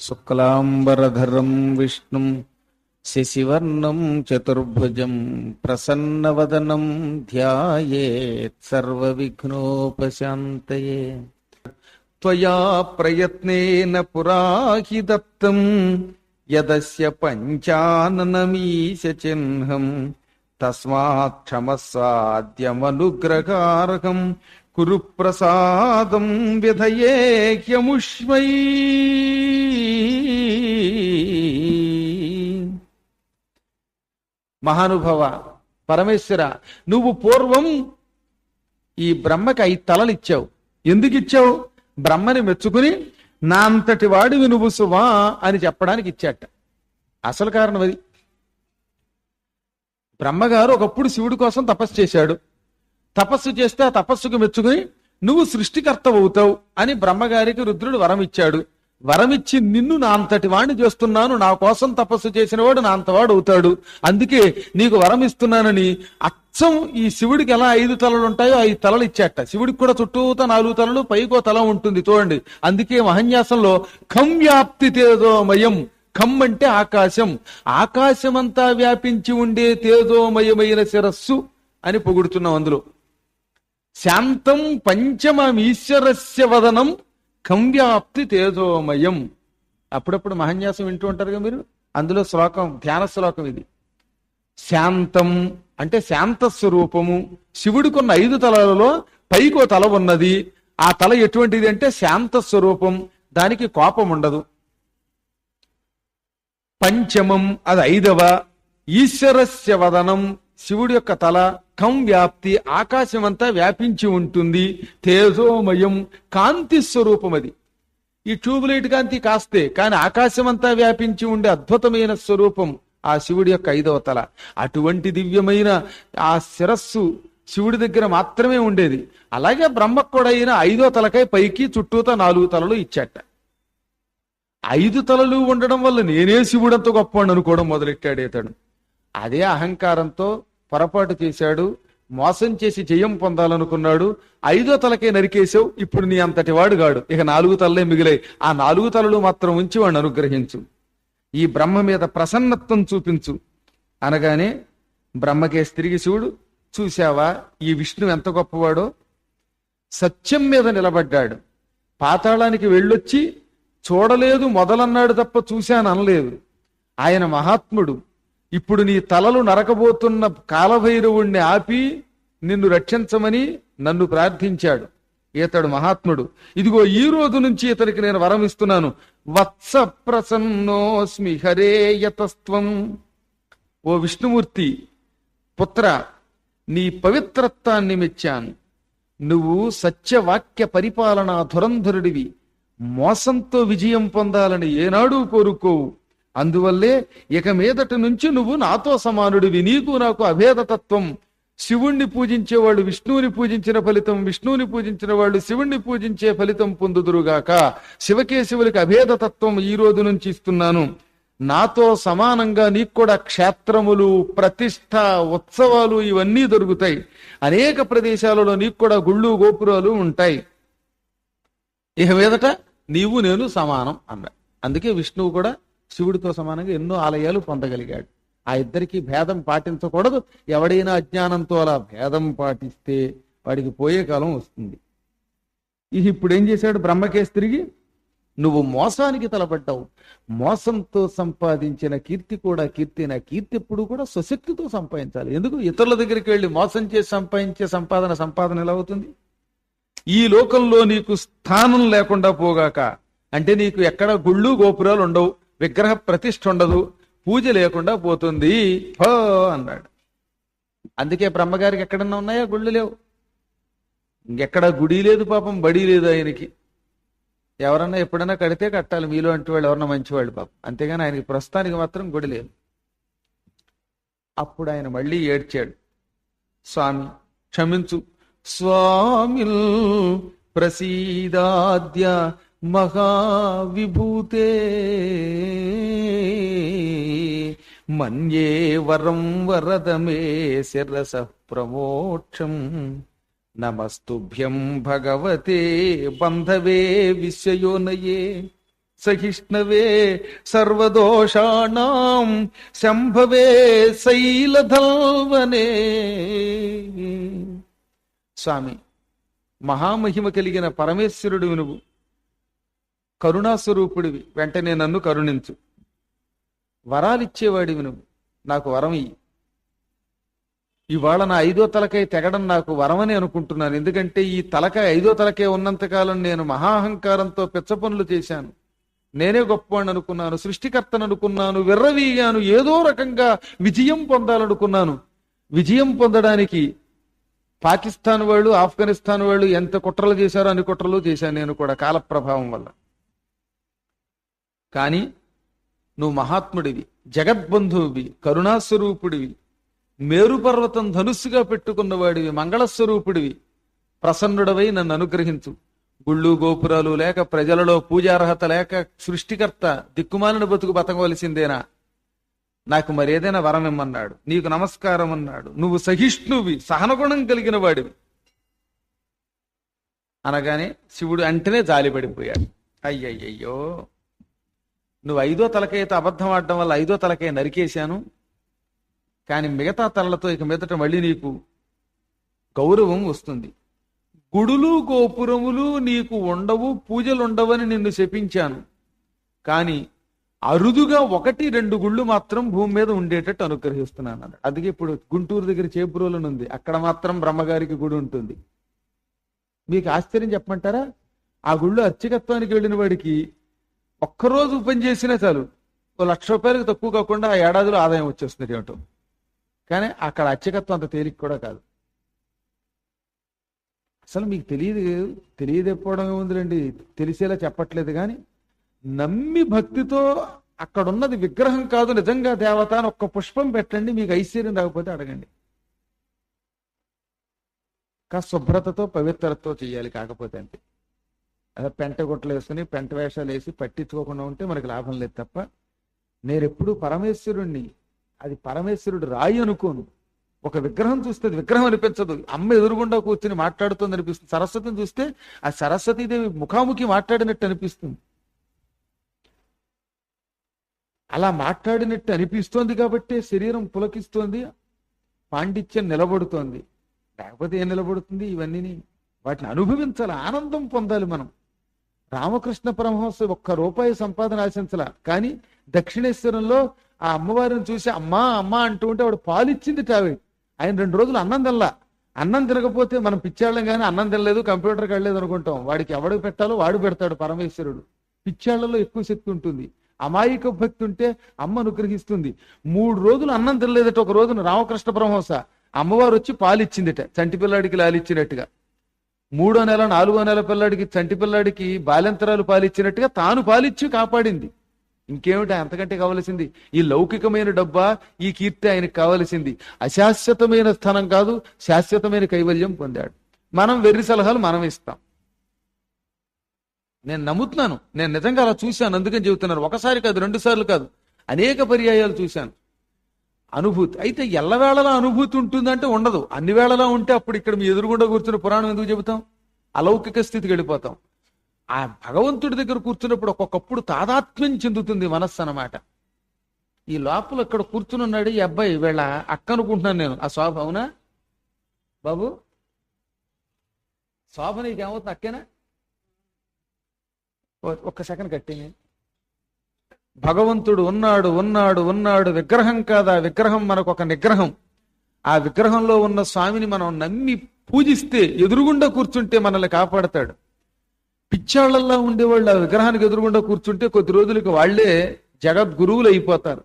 శుక్లాంబరధరం విష్ణుం శశివర్ణం చతుర్భుజం ప్రసన్నవదనం ధ్యాయేత్ సర్వవిఘ్నోపశాంతయే. త్వయా ప్రయత్నేన పురా హి దత్తం యదస్య పంచాననమీశ చిహ్నం తస్మాత్ క్షమస్వాద్యమనుగ్రహార్హం కురు ప్రసాదం విధయేహ్యముష్మై. మహానుభవ పరమేశ్వర, నువ్వు పూర్వం ఈ బ్రహ్మకి 5 తలలు ఇచ్చావు. ఎందుకు ఇచ్చావు? బ్రహ్మని మెచ్చుకుని నా అంతటి వాడివి నువ్వు సుమా అని చెప్పడానికి ఇచ్చాట. అసలు కారణం అది. బ్రహ్మగారు ఒకప్పుడు శివుడి కోసం తపస్సు చేశాడు. తపస్సు చేస్తే ఆ తపస్సుకు మెచ్చుకుని నువ్వు సృష్టికర్త అవుతావు అని బ్రహ్మగారికి రుద్రుడు వరం ఇచ్చాడు. వరమిచ్చి నిన్ను నా అంతటి వాడిని చేస్తున్నాను, నా కోసం తపస్సు చేసినవాడు నా అంతవాడు అవుతాడు, అందుకే నీకు వరం ఇస్తున్నానని అచ్చం ఈ శివుడికి ఎలా 5 తలలు ఉంటాయో 5 తలలు ఇచ్చాట. శివుడికి కూడా చుట్టూతా 4 తలలు, పైకో తల ఉంటుంది చూడండి. అందుకే మహన్యాసంలో ఖం వ్యాప్తి తేజోమయం, ఖం అంటే ఆకాశం, ఆకాశమంతా వ్యాపించి ఉండే తేజోమయమైన శిరస్సు అని పొగుడుతున్నాం. అందులో శాంతం పంచమీశ్వరస్య వదనం ఖం వ్యాప్తి తేజోమయం. అప్పుడప్పుడు మహన్యాసం వింటూ ఉంటారుగా మీరు. అందులో శ్లోకం, ధ్యాన శ్లోకం ఇది. శాంతం అంటే శాంత స్వరూపము. శివుడికున్న 5 తలలలో పైకో తల ఉన్నది. ఆ తల ఎటువంటిది అంటే శాంత స్వరూపం, దానికి కోపం ఉండదు. పంచమం అది 5వ. ఈశ్వరస్య వదనం శివుడి యొక్క తల, ఖం వ్యాప్తి ఆకాశమంతా వ్యాపించి ఉంటుంది. తేజోమయం కాంతి స్వరూపం అది. ఈ ట్యూబ్లైట్ కాంతి కాస్తే కానీ ఆకాశమంతా వ్యాపించి ఉండే అద్భుతమైన స్వరూపం ఆ శివుడి యొక్క 5వ తల. అటువంటి దివ్యమైన ఆ శిరస్సు శివుడి దగ్గర మాత్రమే ఉండేది. అలాగే బ్రహ్మకు కూడా అయిన 5వ తలకై పైకి చుట్టూతా 4 తలలు ఇచ్చాట. 5 తలలు ఉండడం వల్ల నేనే శివుడంత గొప్ప అనుకోవడం మొదలెట్టాడు ఇతడు. అదే అహంకారంతో పొరపాటు చేశాడు. మోసం చేసి జయం పొందాలనుకున్నాడు. 5వ తలకే నరికేశావు. ఇప్పుడు నీ అంతటి వాడు గాడు. ఇక 4 తలలే మిగిలాయి. ఆ 4 తలలు మాత్రం ఉంచి వాడిని అనుగ్రహించు, ఈ బ్రహ్మ మీద ప్రసన్నత్వం చూపించు అనగానే బ్రహ్మకేసి తిరిగి శివుడు, చూశావా ఈ విష్ణు ఎంత గొప్పవాడో, సత్యం మీద నిలబడ్డాడు. పాతాళానికి వెళ్ళొచ్చి చూడలేదు మొదలన్నాడు తప్ప చూశాను అనలేదు. ఆయన మహాత్ముడు. ఇప్పుడు నీ తలలు నరకబోతున్న కాలభైరవుణ్ణి ఆపి నిన్ను రక్షించమని నన్ను ప్రార్థించాడు. ఇతడు మహాత్ముడు. ఇదిగో ఈ రోజు నుంచి ఇతనికి నేను వరం ఇస్తున్నాను. వత్స ప్రసన్నోస్మి హరేయతస్త్వం. ఓ విష్ణుమూర్తి పుత్ర, నీ పవిత్రత్వాన్ని మెచ్చాను. నువ్వు సత్యవాక్య పరిపాలనా ధురంధరుడివి. మోసంతో విజయం పొందాలని ఏనాడూ కోరుకోవు. అందువల్లే ఇక మీదటి నుంచి నువ్వు నాతో సమానుడివి. నీకు నాకు అభేదతత్వం. శివుణ్ణి పూజించేవాళ్ళు విష్ణువుని పూజించిన ఫలితం, విష్ణువుని పూజించిన వాళ్ళు శివుణ్ణి పూజించే ఫలితం పొందుదురుగాక. శివకేశవులకి అభేదతత్వం ఈ రోజు నుంచి ఇస్తున్నాను. నాతో సమానంగా నీకు కూడా క్షేత్రములు, ప్రతిష్ట, ఉత్సవాలు ఇవన్నీ దొరుకుతాయి. అనేక ప్రదేశాలలో నీకు కూడా గుళ్ళు గోపురాలు ఉంటాయి. ఇక మీదట నీవు నేను సమానం అన్న. అందుకే విష్ణువు కూడా శివుడితో సమానంగా ఎన్నో ఆలయాలు పొందగలిగాడు. ఆ ఇద్దరికి భేదం పాటించకూడదు. ఎవడైనా అజ్ఞానంతో అలా భేదం పాటిస్తే వాడికి పోయే కాలం వస్తుంది. ఇది ఇప్పుడు ఏం చేశాడు బ్రహ్మకేశ్ తిరిగి, నువ్వు మోసానికి తలపడ్డావు. మోసంతో సంపాదించిన కీర్తి కూడా కీర్తిన. కీర్తి ఎప్పుడు కూడా స్వశక్తితో సంపాదించాలి. ఎందుకు ఇతరుల దగ్గరికి వెళ్ళి మోసం చేసి సంపాదించే సంపాదన ఎలా అవుతుంది? ఈ లోకంలో నీకు స్థానం లేకుండా పోగాక, అంటే నీకు ఎక్కడ గుళ్ళు గోపురాలు ఉండవు, విగ్రహ ప్రతిష్ఠ ఉండదు, పూజ లేకుండా పోతుంది హో అన్నాడు. అందుకే బ్రహ్మగారికి ఎక్కడన్నా ఉన్నాయా గుళ్ళు? లేవు. ఇంకెక్కడ గుడి లేదు, పాపం బడి లేదు ఆయనకి. ఎవరన్నా ఎప్పుడన్నా కడితే కట్టాలి మీలో అంటే వాళ్ళు ఎవరన్నా మంచివాళ్ళు పాపం. అంతేగాని ఆయనకి ప్రస్తుతానికి మాత్రం గుడి లేదు. అప్పుడు ఆయన మళ్ళీ ఏడ్చాడు. స్వామి క్షమించు, స్వామిల్ ప్రసీదాద్య మహావిభూతే మన్యే వరం వరదమే శిరస ప్రమోక్షం నమస్తుభ్యం భగవతే బంధవే విశ్వయోనయే. సహిష్ణవే సర్వదోషాణం శంభవే శైలధల్వనే. స్వామి, మహామహిమ కలిగిన పరమేశ్వరుడివి నువ్వు, కరుణాస్వరూపుడివి, వెంటనే నన్ను కరుణించు. వరాలిచ్చేవాడివి నువ్వు, నాకు వరం ఇయ్యి. ఇవాళ నా 5వ తలకాయ తెగడం నాకు వరమని అనుకుంటున్నాను. ఎందుకంటే ఈ తలకాయ 5వ తలకాయ ఉన్నంతకాలం నేను మహాహంకారంతో పిచ్చ పనులు చేశాను. నేనే గొప్పవాడిని అనుకున్నాను, సృష్టికర్తను అనుకున్నాను, విర్రవీగాను, ఏదో రకంగా విజయం పొందాలనుకున్నాను. విజయం పొందడానికి పాకిస్తాన్ వాళ్ళు, ఆఫ్ఘనిస్తాన్ వాళ్ళు ఎంత కుట్రలు చేశారో అన్ని కుట్రలు చేశాను నేను కూడా, కాల ప్రభావం వల్ల. కానీ నువ్వు మహాత్ముడివి, జగద్బంధువువి, కరుణాస్వరూపుడివి, మేరు పర్వతం ధనుస్సుగా పెట్టుకున్నవాడివి, మంగళస్వరూపుడివి. ప్రసన్నుడవై నన్ను అనుగ్రహించు. గుళ్ళు గోపురాలు లేక, ప్రజలలో పూజార్హత లేక, సృష్టికర్త దిక్కుమాలిన బతుకు బతకవలసిందేనా? నాకు మరేదైనా వరం ఇమ్మన్నాడు. నీకు నమస్కారం అన్నాడు. నువ్వు సహిష్ణువి, సహనగుణం కలిగిన వాడివి అనగానే శివుడు అంటేనే జాలిపడిపోయాడు. అయ్యయ్యో, నువ్వు 5వ తలకాయతో అబద్ధం ఆడడం వల్ల 5వ తలకాయ నరికేశాను. కానీ మిగతా తలలతో ఇక మీదట మళ్ళీ నీకు గౌరవం వస్తుంది. గుడులు గోపురములు నీకు ఉండవు, పూజలు ఉండవని నిన్ను శపించాను. కానీ అరుదుగా 1-2 గుళ్ళు మాత్రం భూమి మీద ఉండేటట్టు అనుగ్రహిస్తున్నాను అన్నాడు. అందుకే ఇప్పుడు గుంటూరు దగ్గర చేపురోలను ఉంది, అక్కడ మాత్రం బ్రహ్మగారికి గుడి ఉంటుంది. మీకు ఆశ్చర్యం చెప్పమంటారా? ఆ గుళ్ళు అర్చకత్వానికి వెళ్ళిన వాడికి ఒక్కరోజు పని చేసినా చాలు, ₹1,00,000 తక్కువ కాకుండా ఆ ఏడాదిలో ఆదాయం వచ్చేస్తుంది ఏమిటో. కానీ అక్కడ అర్చకత్వం అంత తేలిక కూడా కాదు. అసలు మీకు తెలియదెప్పడం ఏముందిలేండి, తెలిసేలా చెప్పట్లేదు. కానీ నమ్మి భక్తితో అక్కడున్నది విగ్రహం కాదు నిజంగా దేవత అని ఒక్క పుష్పం పెట్టండి, మీకు ఐశ్వర్యం రాకపోతే అడగండి. శుభ్రతతో పవిత్రతతో చేయాలి. కాకపోతే అంటే అదే పెంట గుట్టలు వేసుకుని పెంట వేషాలు వేసి పట్టించుకోకుండా ఉంటే మనకి లాభం లేదు తప్ప. నేను ఎప్పుడు పరమేశ్వరుణ్ణి, అది పరమేశ్వరుడు రాయి అనుకోను. ఒక విగ్రహం చూస్తే అది విగ్రహం అనిపించదు. అమ్మ ఎదురుగుండా కూర్చుని మాట్లాడుతుంది అనిపిస్తుంది. సరస్వతిని చూస్తే ఆ సరస్వతీదేవి ముఖాముఖి మాట్లాడినట్టు అనిపిస్తుంది. అలా మాట్లాడినట్టు అనిపిస్తోంది కాబట్టి శరీరం పులకిస్తోంది, పాండిత్యం నిలబడుతోంది. లేకపోతే ఏం నిలబడుతుంది? ఇవన్నీ వాటిని అనుభవించాలి, ఆనందం పొందాలి మనం. రామకృష్ణ పరమహంస ₹1 సంపాదన ఆశించాల. కానీ దక్షిణేశ్వరంలో ఆ అమ్మవారిని చూసి అమ్మా అమ్మా అంటూ ఉంటే వాడు పాలిచ్చింది టావి. ఆయన 2 రోజులు అన్నం తినలా. అన్నం తినకపోతే మనం పిచ్చాళ్ళం కానీ అన్నం తినలేదు, కంప్యూటర్కి వెళ్ళలేదు అనుకుంటాం. వాడికి ఎవడికి పెట్టాలో వాడు పెడతాడు పరమేశ్వరుడు. పిచ్చాళ్లలో ఎక్కువ శక్తి ఉంటుంది. అమాయక భక్తి ఉంటే అమ్మ అనుగ్రహిస్తుంది. 3 రోజులు అన్నం తినలేదట. ఒక రోజున రామకృష్ణ పరమహంస అమ్మవారు వచ్చి పాలిచ్చిందిట, చంటి పిల్లాడికి లాలిచ్చినట్టుగా. 3వ నెల 4వ నెల పిల్లాడికి, చంటి పిల్లాడికి బాల్యంతరాలు పాలిచ్చినట్టుగా తాను పాలిచ్చి కాపాడింది. ఇంకేమిటి అంతకంటే కావలసింది? ఈ లౌకికమైన డబ్బా, ఈ కీర్తి ఆయనకు కావలసింది. అశాశ్వతమైన స్థానం కాదు, శాశ్వతమైన కైవల్యం పొందాడు. మనం వెర్రి సలహాలు మనం ఇస్తాం. నేను నమ్ముతున్నాను, నేను నిజంగా అలా చూశాను, అందుకని చెబుతున్నాను. ఒకసారి కాదు, 2 సార్లు కాదు, అనేక పర్యాయాలు చూశాను. అనుభూతి అయితే ఎల్లవేళలా అనుభూతి ఉంటుందంటే ఉండదు. అన్ని వేళలా ఉంటే అప్పుడు ఇక్కడ మీ ఎదురుగుండా కూర్చుని పురాణం ఎందుకు చెబుతాం? అలౌకిక స్థితికి వెళ్ళిపోతాం. ఆ భగవంతుడి దగ్గర కూర్చున్నప్పుడు ఒక్కొక్కప్పుడు తాదాత్మ్యం చెందుతుంది మనస్సు అన్నమాట. ఈ లోపల ఇక్కడ కూర్చుని ఉన్నాడు ఈ అబ్బాయి, వీళ్ళ అక్క అనుకుంటున్నాను నేను. ఆ శోభ అవునా బాబు? శోభ నీకేమవుతుంది? అక్కేనా? ఒక్క సెకండ్ కట్టింది. భగవంతుడు ఉన్నాడు ఉన్నాడు ఉన్నాడు, విగ్రహం కాదా? విగ్రహం మనకు ఒక నిగ్రహం. ఆ విగ్రహంలో ఉన్న స్వామిని మనం నమ్మి పూజిస్తే, ఎదురుగుండా కూర్చుంటే మనల్ని కాపాడతాడు. పిచ్చాళ్లల్లా ఉండేవాళ్ళు ఆ విగ్రహానికి ఎదురుగుండా కూర్చుంటే కొద్ది రోజులకి వాళ్లే జగద్గురువులు అయిపోతారు.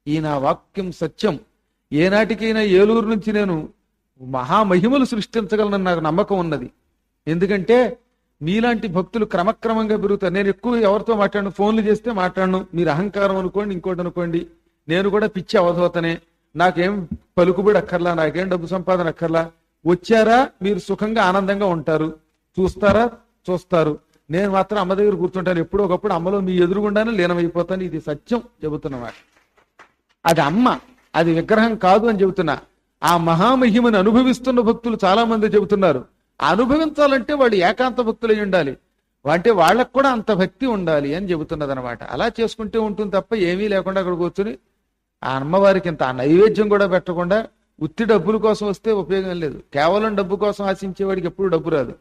ఈ నా వాక్యం సత్యం. ఏనాటికైనా ఏలూరు నుంచి నేను మహామహిమలు సృష్టించగలనని నాకు నమ్మకం ఉన్నది. ఎందుకంటే మీలాంటి భక్తులు క్రమక్రమంగా పెరుగుతారు. నేను ఎక్కువ ఎవరితో మాట్లాడను, ఫోన్లు చేస్తే మాట్లాడను. మీరు అహంకారం అనుకోండి, ఇంకోటి అనుకోండి. నేను కూడా పిచ్చి అవధూతనే. నాకేం పలుకుబడి అక్కర్లా, నాకేం డబ్బు సంపాదన అక్కర్లా. వచ్చారా మీరు సుఖంగా ఆనందంగా ఉంటారు, చూస్తారా చూస్తారు. నేను మాత్రం అమ్మ దగ్గర కూర్చుంటాను. ఎప్పుడో ఒకప్పుడు అమ్మలో మీ ఎదురుగుండానే లీనమైపోతాను. ఇది సత్యం చెబుతున్నమాట. అది అమ్మ, అది విగ్రహం కాదు అని చెబుతున్నా. ఆ మహామహిమను అనుభవిస్తున్న భక్తులు చాలా మంది చెబుతున్నారు. అనుభవించాలంటే వాళ్ళు ఏకాంత భక్తులై ఉండాలి. అంటే వాళ్ళకు కూడా అంత భక్తి ఉండాలి అని చెబుతున్నది అనమాట. అలా చేసుకుంటే ఉంటుంది తప్ప ఏమీ లేకుండా అక్కడ కూర్చుని ఆ అమ్మవారికి ఇంత ఆ నైవేద్యం కూడా పెట్టకుండా ఉత్తి డబ్బుల కోసం వస్తే ఉపయోగం లేదు. కేవలం డబ్బు కోసం ఆశించేవాడికి ఎప్పుడు డబ్బు రాదు.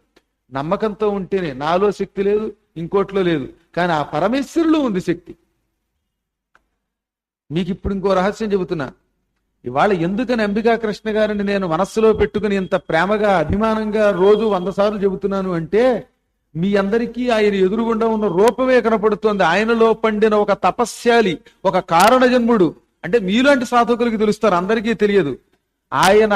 నమ్మకంతో ఉంటేనే నాలో శక్తి లేదు, ఇంకోట్లో లేదు, కానీ ఆ పరమేశ్వరులో ఉంది శక్తి. మీకు ఇప్పుడు ఇంకో రహస్యం చెబుతున్నా. ఇవాళ ఎందుకని అంబికా కృష్ణ గారిని నేను మనస్సులో పెట్టుకుని ఇంత ప్రేమగా అభిమానంగా రోజు 100 సార్లు చెబుతున్నాను అంటే, మీ అందరికీ ఆయన ఎదురుగుండా ఉన్న రూపమే కనపడుతోంది. ఆయనలో పండిన ఒక తపస్యాలి, ఒక కారణ జన్ముడు. అంటే మీలాంటి సాధకులకి తెలుస్తారు, అందరికీ తెలియదు. ఆయన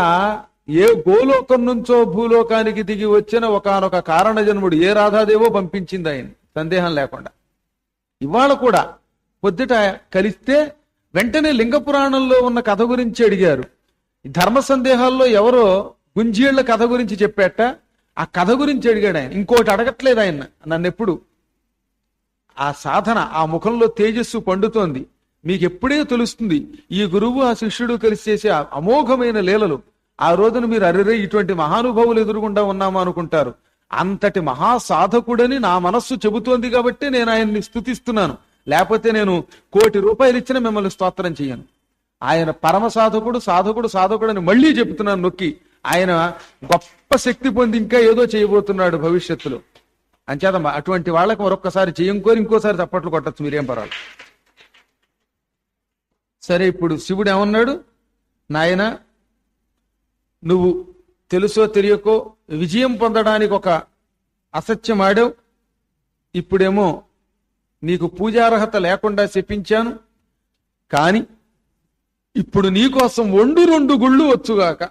ఏ గోలోకం నుంచో భూలోకానికి దిగి వచ్చిన ఒకానొక కారణ జన్ముడు. ఏ రాధాదేవో పంపించింది ఆయన, సందేహం లేకుండా. ఇవాళ కూడా పొద్దుట కలిస్తే వెంటనే లింగ పురాణంలో ఉన్న కథ గురించి అడిగారు. ధర్మ సందేహాల్లో ఎవరో గుంజీళ్ల కథ గురించి చెప్పేట, ఆ కథ గురించి అడిగాడు ఆయన. ఇంకోటి అడగట్లేదు ఆయన నన్ను ఎప్పుడు. ఆ సాధన, ఆ ముఖంలో తేజస్సు పండుతోంది. మీకు ఎప్పుడే తెలుస్తుంది ఈ గురువు ఆ శిష్యుడు కలిసి చేసే అమోఘమైన లీలలు. ఆ రోజున మీరు అరెరే ఇటువంటి మహానుభావులు ఎదురుగుండా ఉన్నామా అనుకుంటారు. అంతటి మహాసాధకుడని నా మనస్సు చెబుతోంది కాబట్టి నేను ఆయన్ని స్తుతిస్తున్నాను. లేకపోతే నేను 1,000,000 రూపాయలు ఇచ్చినా మిమ్మల్ని స్తోత్రం చేయను. ఆయన పరమ సాధకుడు, సాధకుడు, సాధకుడు అని మళ్ళీ చెబుతున్నాను నొక్కి. ఆయన గొప్ప శక్తి పొంది ఇంకా ఏదో చేయబోతున్నాడు భవిష్యత్తులో. అంచేత అటువంటి వాళ్ళకి మరొక్కసారి చేయంకోరి ఇంకోసారి తప్పట్లు కొట్టచ్చు, మీరేం పర్వాలేదు. సరే, ఇప్పుడు శివుడు ఏమన్నాడు? నాయన, నువ్వు తెలుసో తెలియకో విజయం పొందడానికి ఒక అసత్యం ఆడావు. ఇప్పుడేమో నీకు పూజార్హత లేకుండా శపించాను. కాని ఇప్పుడు నీకోసం 2 గుళ్ళు వచ్చుగాక.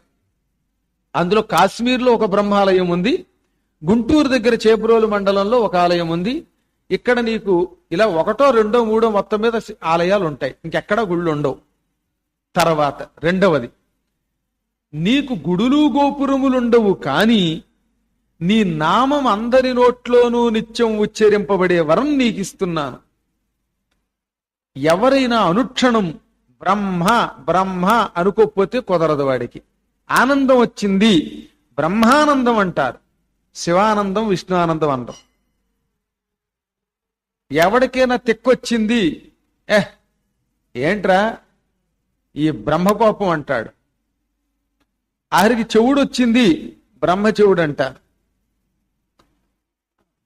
అందులో కాశ్మీర్లో ఒక బ్రహ్మాలయం ఉంది, గుంటూరు దగ్గర చేబ్రోలు మండలంలో ఒక ఆలయం ఉంది. ఇక్కడ నీకు ఇలా 1, 2, 3 మొత్తం మీద ఆలయాలు ఉంటాయి, ఇంకెక్కడా గుళ్ళు ఉండవు. తర్వాత రెండవది, నీకు గుడులు గోపురములుండవు, కానీ నీ నామం అందరి నోట్లోనూ నిత్యం ఉచ్చరింపబడే వరం నీకు ఇస్తున్నాను. ఎవరైనా అనుక్షణం బ్రహ్మ బ్రహ్మ అనుకోకపోతే కుదరదు. వాడికి ఆనందం వచ్చింది, బ్రహ్మానందం అంటారు, శివానందం, విష్ణుఆనందం అంటాం. ఎవరికైనా తెక్కొచ్చింది, ఏంట్రా ఈ బ్రహ్మకోపం అంటాడు. ఆఖరికి చెవుడు వచ్చింది, బ్రహ్మ చెవుడు అంటారు.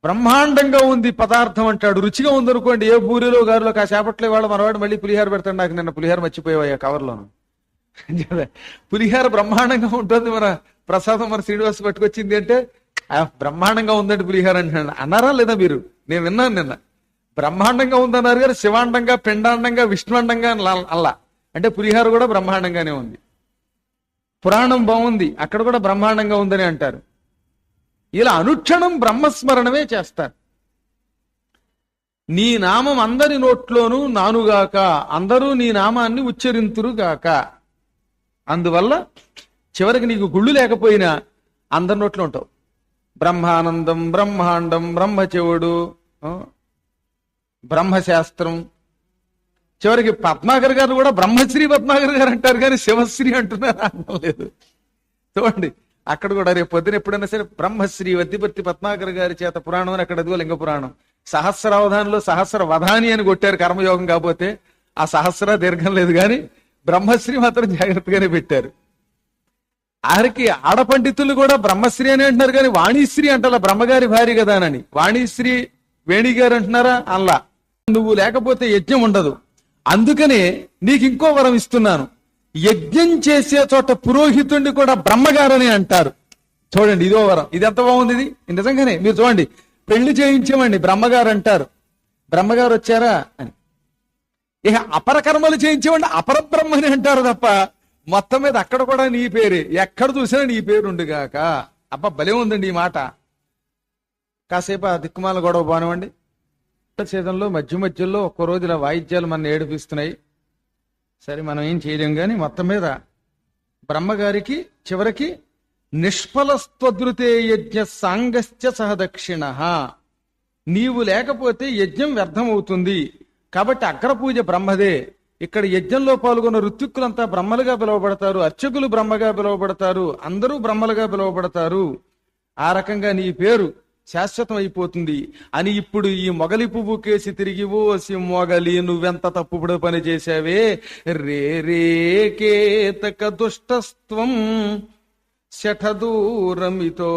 బ్రహ్మాండంగా ఉంది పదార్థం అంటాడు. రుచిగా ఉందనుకోండి, ఏ బూరిలో గారిలో కాసేపట్లో వాళ్ళు మనవాడు మళ్ళీ పులిహార పెడతాడు. నాకు నిన్న పులిహార మర్చిపోయావు కవర్లోను. పులిహార బ్రహ్మాండంగా ఉంటుంది. మన ప్రసాదం మన శ్రీనివాస్ పట్టుకొచ్చింది అంటే బ్రహ్మాండంగా ఉందండి పులిహార అంటున్నాడు. అన్నారా లేదా మీరు? నేను విన్నాను నిన్న. బ్రహ్మాండంగా ఉందన్నారు గారు, శివాండంగా, పిండాండంగా, విష్ణుండంగా అల్లా. అంటే పులిహార కూడా బ్రహ్మాండంగానే ఉంది. పురాణం బాగుంది, అక్కడ కూడా బ్రహ్మాండంగా ఉందని అంటారు. ఇలా అనుక్షణం బ్రహ్మస్మరణమే చేస్తారు. నీ నామం అందరి నోట్లోనూ నానుగాక, అందరూ నీ నామాన్ని ఉచ్చరింతురుగాక. అందువల్ల చివరికి నీకు గుళ్ళు లేకపోయినా అందరి నోట్లో ఉంటావు. బ్రహ్మానందం, బ్రహ్మాండం, బ్రహ్మచెవుడు, బ్రహ్మశాస్త్రం. చివరికి పద్మాకర్ గారు కూడా బ్రహ్మశ్రీ పద్మాకర్ గారు అంటారు, కానీ శివశ్రీ అంటున్నారు, అనడం లేదు. చూడండి, అక్కడ కూడా రేపు పొద్దున ఎప్పుడైనా సరే బ్రహ్మశ్రీ వద్దిపర్తి పద్మాకర్ గారి చేత పురాణం అని అక్కడ అదిగో లింగ పురాణం. సహస్రావధానంలో సహస్ర వధాని అని కొట్టారు, కర్మయోగం కాకపోతే. ఆ సహస్ర దీర్ఘం లేదు, కానీ బ్రహ్మశ్రీ మాత్రం జాగ్రత్తగానే పెట్టారు. ఆఖరికి ఆడపండితులు కూడా బ్రహ్మశ్రీ అని అంటున్నారు, కానీ వాణిశ్రీ అంటారా, బ్రహ్మగారి భార్య కదా అని. వాణిశ్రీ వేణి గారు అంటున్నారా? అల్లా. నువ్వు లేకపోతే యజ్ఞం ఉండదు. అందుకనే నీకు ఇంకో వరం ఇస్తున్నాను. యజ్ఞం చేసే చోట పురోహితుడిని కూడా బ్రహ్మగారని అంటారు. చూడండి, ఇదో వరం. ఇది ఎంత బాగుంది! ఇది నిజంగానే మీరు చూడండి, పెళ్లి చేయించామండి బ్రహ్మగారు అంటారు. బ్రహ్మగారు వచ్చారా అని. ఇక అపరకర్మలు చేయించామండి అపరబ్రహ్మని అంటారు తప్ప మొత్తం మీద అక్కడ కూడా నీ పేరే, ఎక్కడ చూసినా నీ పేరుండుగాక. అబ్బా, భలే ఉందండి ఈ మాట. కాసేపు ఆ దిక్కుమాల గొడవ బానివ్వండి. చేతంలో మధ్య మధ్యలో ఒక్కో రోజు ఇలా వాయిద్యాలు మన ఏడిపిస్తున్నాయి. సరే, మనం ఏం చేయలేం, కానీ మొత్తం మీద బ్రహ్మగారికి చివరికి నిష్ఫలస్త్వదృతే యజ్ఞ సాంగశ్చ సహదక్షిణ. నీవు లేకపోతే యజ్ఞం వ్యర్థమవుతుంది, కాబట్టి అగ్రపూజ బ్రహ్మదే. ఇక్కడ యజ్ఞంలో పాల్గొన్న ఋత్విక్కులంతా బ్రహ్మలుగా పిలువబడతారు, అర్చకులు బ్రహ్మగా పిలువబడతారు, అందరూ బ్రహ్మలుగా పిలువబడతారు. ఆ రకంగా నీ పేరు శాశ్వతం అయిపోతుంది అని ఇప్పుడు ఈ మొగలి పువ్వు కేసి తిరిగి ఓసి మొగలి నువ్వెంత తప్పుడు పని చేశావే రే రే కేతక దుష్టస్త్వం శఠదూరమితో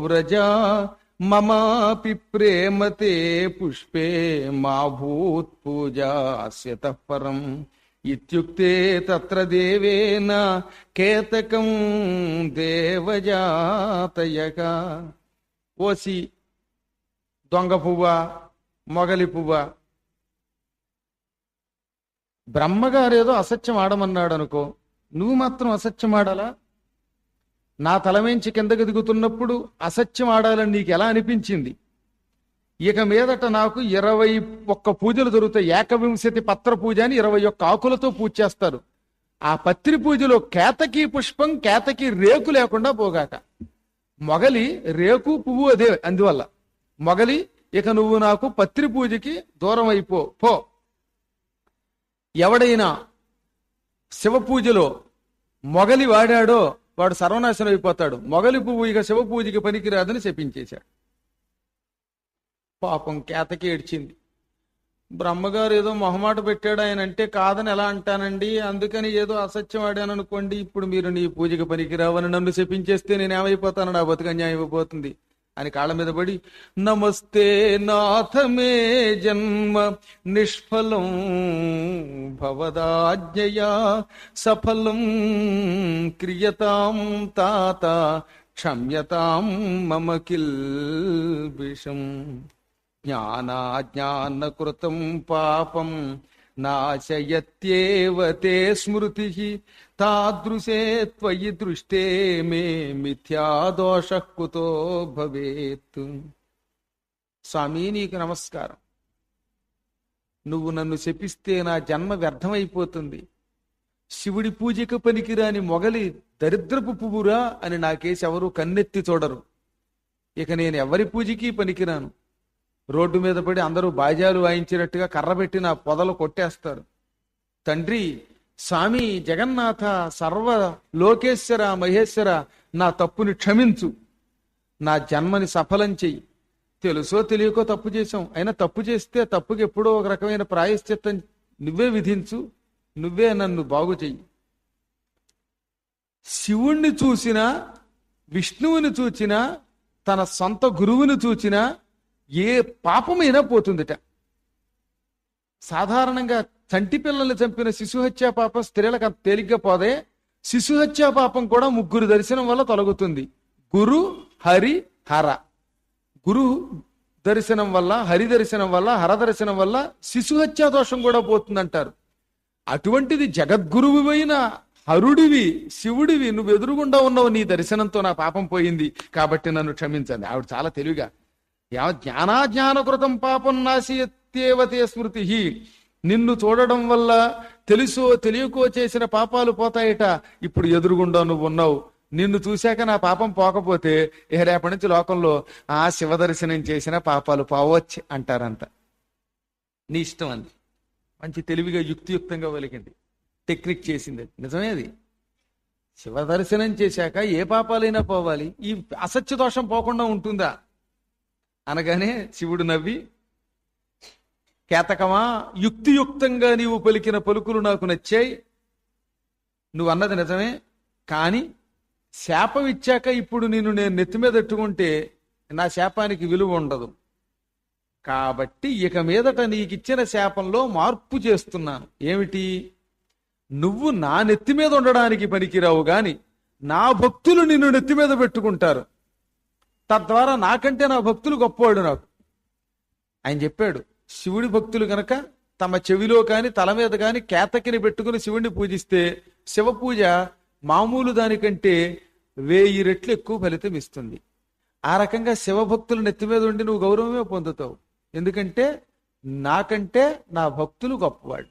వ్రజ మమాపి ప్రేమతే పుష్పే మా భూత్ పూజాస్యతః పరం ఇత్యుక్తే తత్ర దేవేన కేతకం దేవజాతయక. ఓసి దొంగ పువ్వ, మొగలి పువ్వ, బ్రహ్మగారేదో అసత్యం ఆడమన్నాడు అనుకో, నువ్వు మాత్రం అసత్యం ఆడాలా? నా తలమేంచి కిందకి దిగుతున్నప్పుడు అసత్యం ఆడాలని నీకు ఎలా అనిపించింది? ఇక మీదట నాకు 21 పూజలు దొరుకుతాయి. ఏకవింశతి పత్ర పూజ అని 21 ఆకులతో పూజ చేస్తారు. ఆ పత్రి పూజలో కేతకి పుష్పం, కేతకి రేకు లేకుండా పోగాక. మొగలి రేకు పువ్వు అదే, అందువల్ల మొగలి ఇక నువ్వు నాకు పత్రి పూజకి దూరం అయిపో పో. ఎవడైనా శివ పూజలో మొగలి వాడాడో వాడు సర్వనాశనం అయిపోతాడు. మొగలి పువ్వు ఇక శివ పూజకి పనికిరాదని శపించేశాడు. పాపం కేతకి ఏడ్చింది. బ్రహ్మగారు ఏదో మొహమాట పెట్టాడు, ఆయన అంటే కాదని ఎలా అంటానండి, అందుకని ఏదో అసత్యం ఆడాను అనుకోండి, ఇప్పుడు మీరు నీ పూజకి పనికిరావని నన్ను శపించేస్తే నేనేమైపోతాను, నా బతుకు అన్యాయం అయిపోతుంది అని కాళ్ళ మీద పడి నమస్తే నాథ మే జన్మ నిష్ఫలం భవదాజ్ఞయా సఫలం క్రియతాం తాత క్షమ్యతాం మమ కిల్బిషం జ్ఞానాజ్ఞానకృతం పాపం నాశయత్యేవ తే స్మృతి తాదృశే త్వయి దృష్టే మే మిథ్యాదోషః కుతో భవేత్. స్వామి నీకు నమస్కారం. నువ్వు నన్ను శపిస్తే నా జన్మ వ్యర్థమైపోతుంది. శివుడి పూజకు పనికిరాని మొగలి దరిద్రపు పువ్వురా అని నాకేసి ఎవరు కన్నెత్తి చూడరు. ఇక నేను ఎవరి పూజకి పనికిరాను. రోడ్డు మీద పడి అందరూ బాజాలు వాయించినట్టుగా కర్రబెట్టి నా పొదలు కొట్టేస్తారు. తండ్రి స్వామి జగన్నాథ సర్వ లోకేశ్వర మహేశ్వర నా తప్పుని క్షమించు, నా జన్మని సఫలం చెయ్యి. తెలుసో తెలియకో తప్పు చేశాం, అయినా తప్పు చేస్తే తప్పుకి ఎప్పుడో ఒక రకమైన ప్రాయశ్చిత్తం నువ్వే విధించు, నువ్వే నన్ను బాగు చెయ్యి. శివుణ్ణి చూసినా, విష్ణువుని చూచినా, తన సొంత గురువుని చూచినా ఏ పాపమైనా పోతుందిట. సాధారణంగా చంటి పిల్లల్ని చంపిన శిశుహత్యా పాపం స్త్రీలకు అంత తేలిగ్గా పోదే. శిశుహత్యా పాపం కూడా 3 దర్శనం వల్ల తొలగుతుంది. గురు, హరి, హర. గురు దర్శనం వల్ల, హరి దర్శనం వల్ల, హర దర్శనం వల్ల శిశుహత్యా దోషం కూడా పోతుందంటారు. అటువంటిది జగద్గురువువైన హరుడివి, శివుడివి, నువ్వు ఎదురుగుండా ఉన్నావు, నీ దర్శనంతో నా పాపం పోయింది కాబట్టి నన్ను క్షమించండి. ఆవిడ చాలా తెలివిగా జ్ఞానాజ్ఞానకృతం పాపం నాశయత్యేవతే స్మృతి. నిన్ను చూడడం వల్ల తెలుసో తెలియకో చేసిన పాపాలు పోతాయట. ఇప్పుడు ఎదురుగుండా నువ్వు ఉన్నావు, నిన్ను చూశాక నా పాపం పోకపోతే ఇక రేపటి నుంచి లోకంలో ఆ శివ దర్శనం చేసిన పాపాలు పోవచ్చు అంటారంట. నీ ఇష్టం అంది. మంచి తెలివిగా యుక్తియుక్తంగా వెలిగింది, టెక్నిక్ చేసింది. నిజమే అది. శివ దర్శనం చేశాక ఏ పాపాలైనా పోవాలి, ఈ అసత్య దోషం పోకుండా ఉంటుందా అనగానే శివుడు నవ్వి, కేతకమా, యుక్తియుక్తంగా నీవు పలికిన పలుకులు నాకు నచ్చాయి, నువ్వు అన్నది నిజమే. కానీ శాపం ఇచ్చాక ఇప్పుడు నిన్ను నేను నెత్తి మీద ఎట్టుకుంటే నా శాపానికి విలువ ఉండదు. కాబట్టి ఇక మీదట నీకిచ్చిన శాపంలో మార్పు చేస్తున్నాను. ఏమిటి? నువ్వు నా నెత్తి మీద ఉండడానికి పనికిరావు గాని నా భక్తులు నిన్ను నెత్తి మీద పెట్టుకుంటారు. తద్వారా నాకంటే నా భక్తులు గొప్పవాడు నాకు. ఆయన చెప్పాడు, శివుడి భక్తులు గనక తమ చెవిలో కాని తల మీద కాని కేతకిని పెట్టుకుని శివుడిని పూజిస్తే శివ పూజ మామూలు దానికంటే 1000 రెట్లు ఎక్కువ ఫలితం ఇస్తుంది. ఆ రకంగా శివభక్తులు నెత్తి మీద ఉండి నువ్వు గౌరవమే పొందుతావు. ఎందుకంటే నాకంటే నా భక్తులు గొప్పవాడు.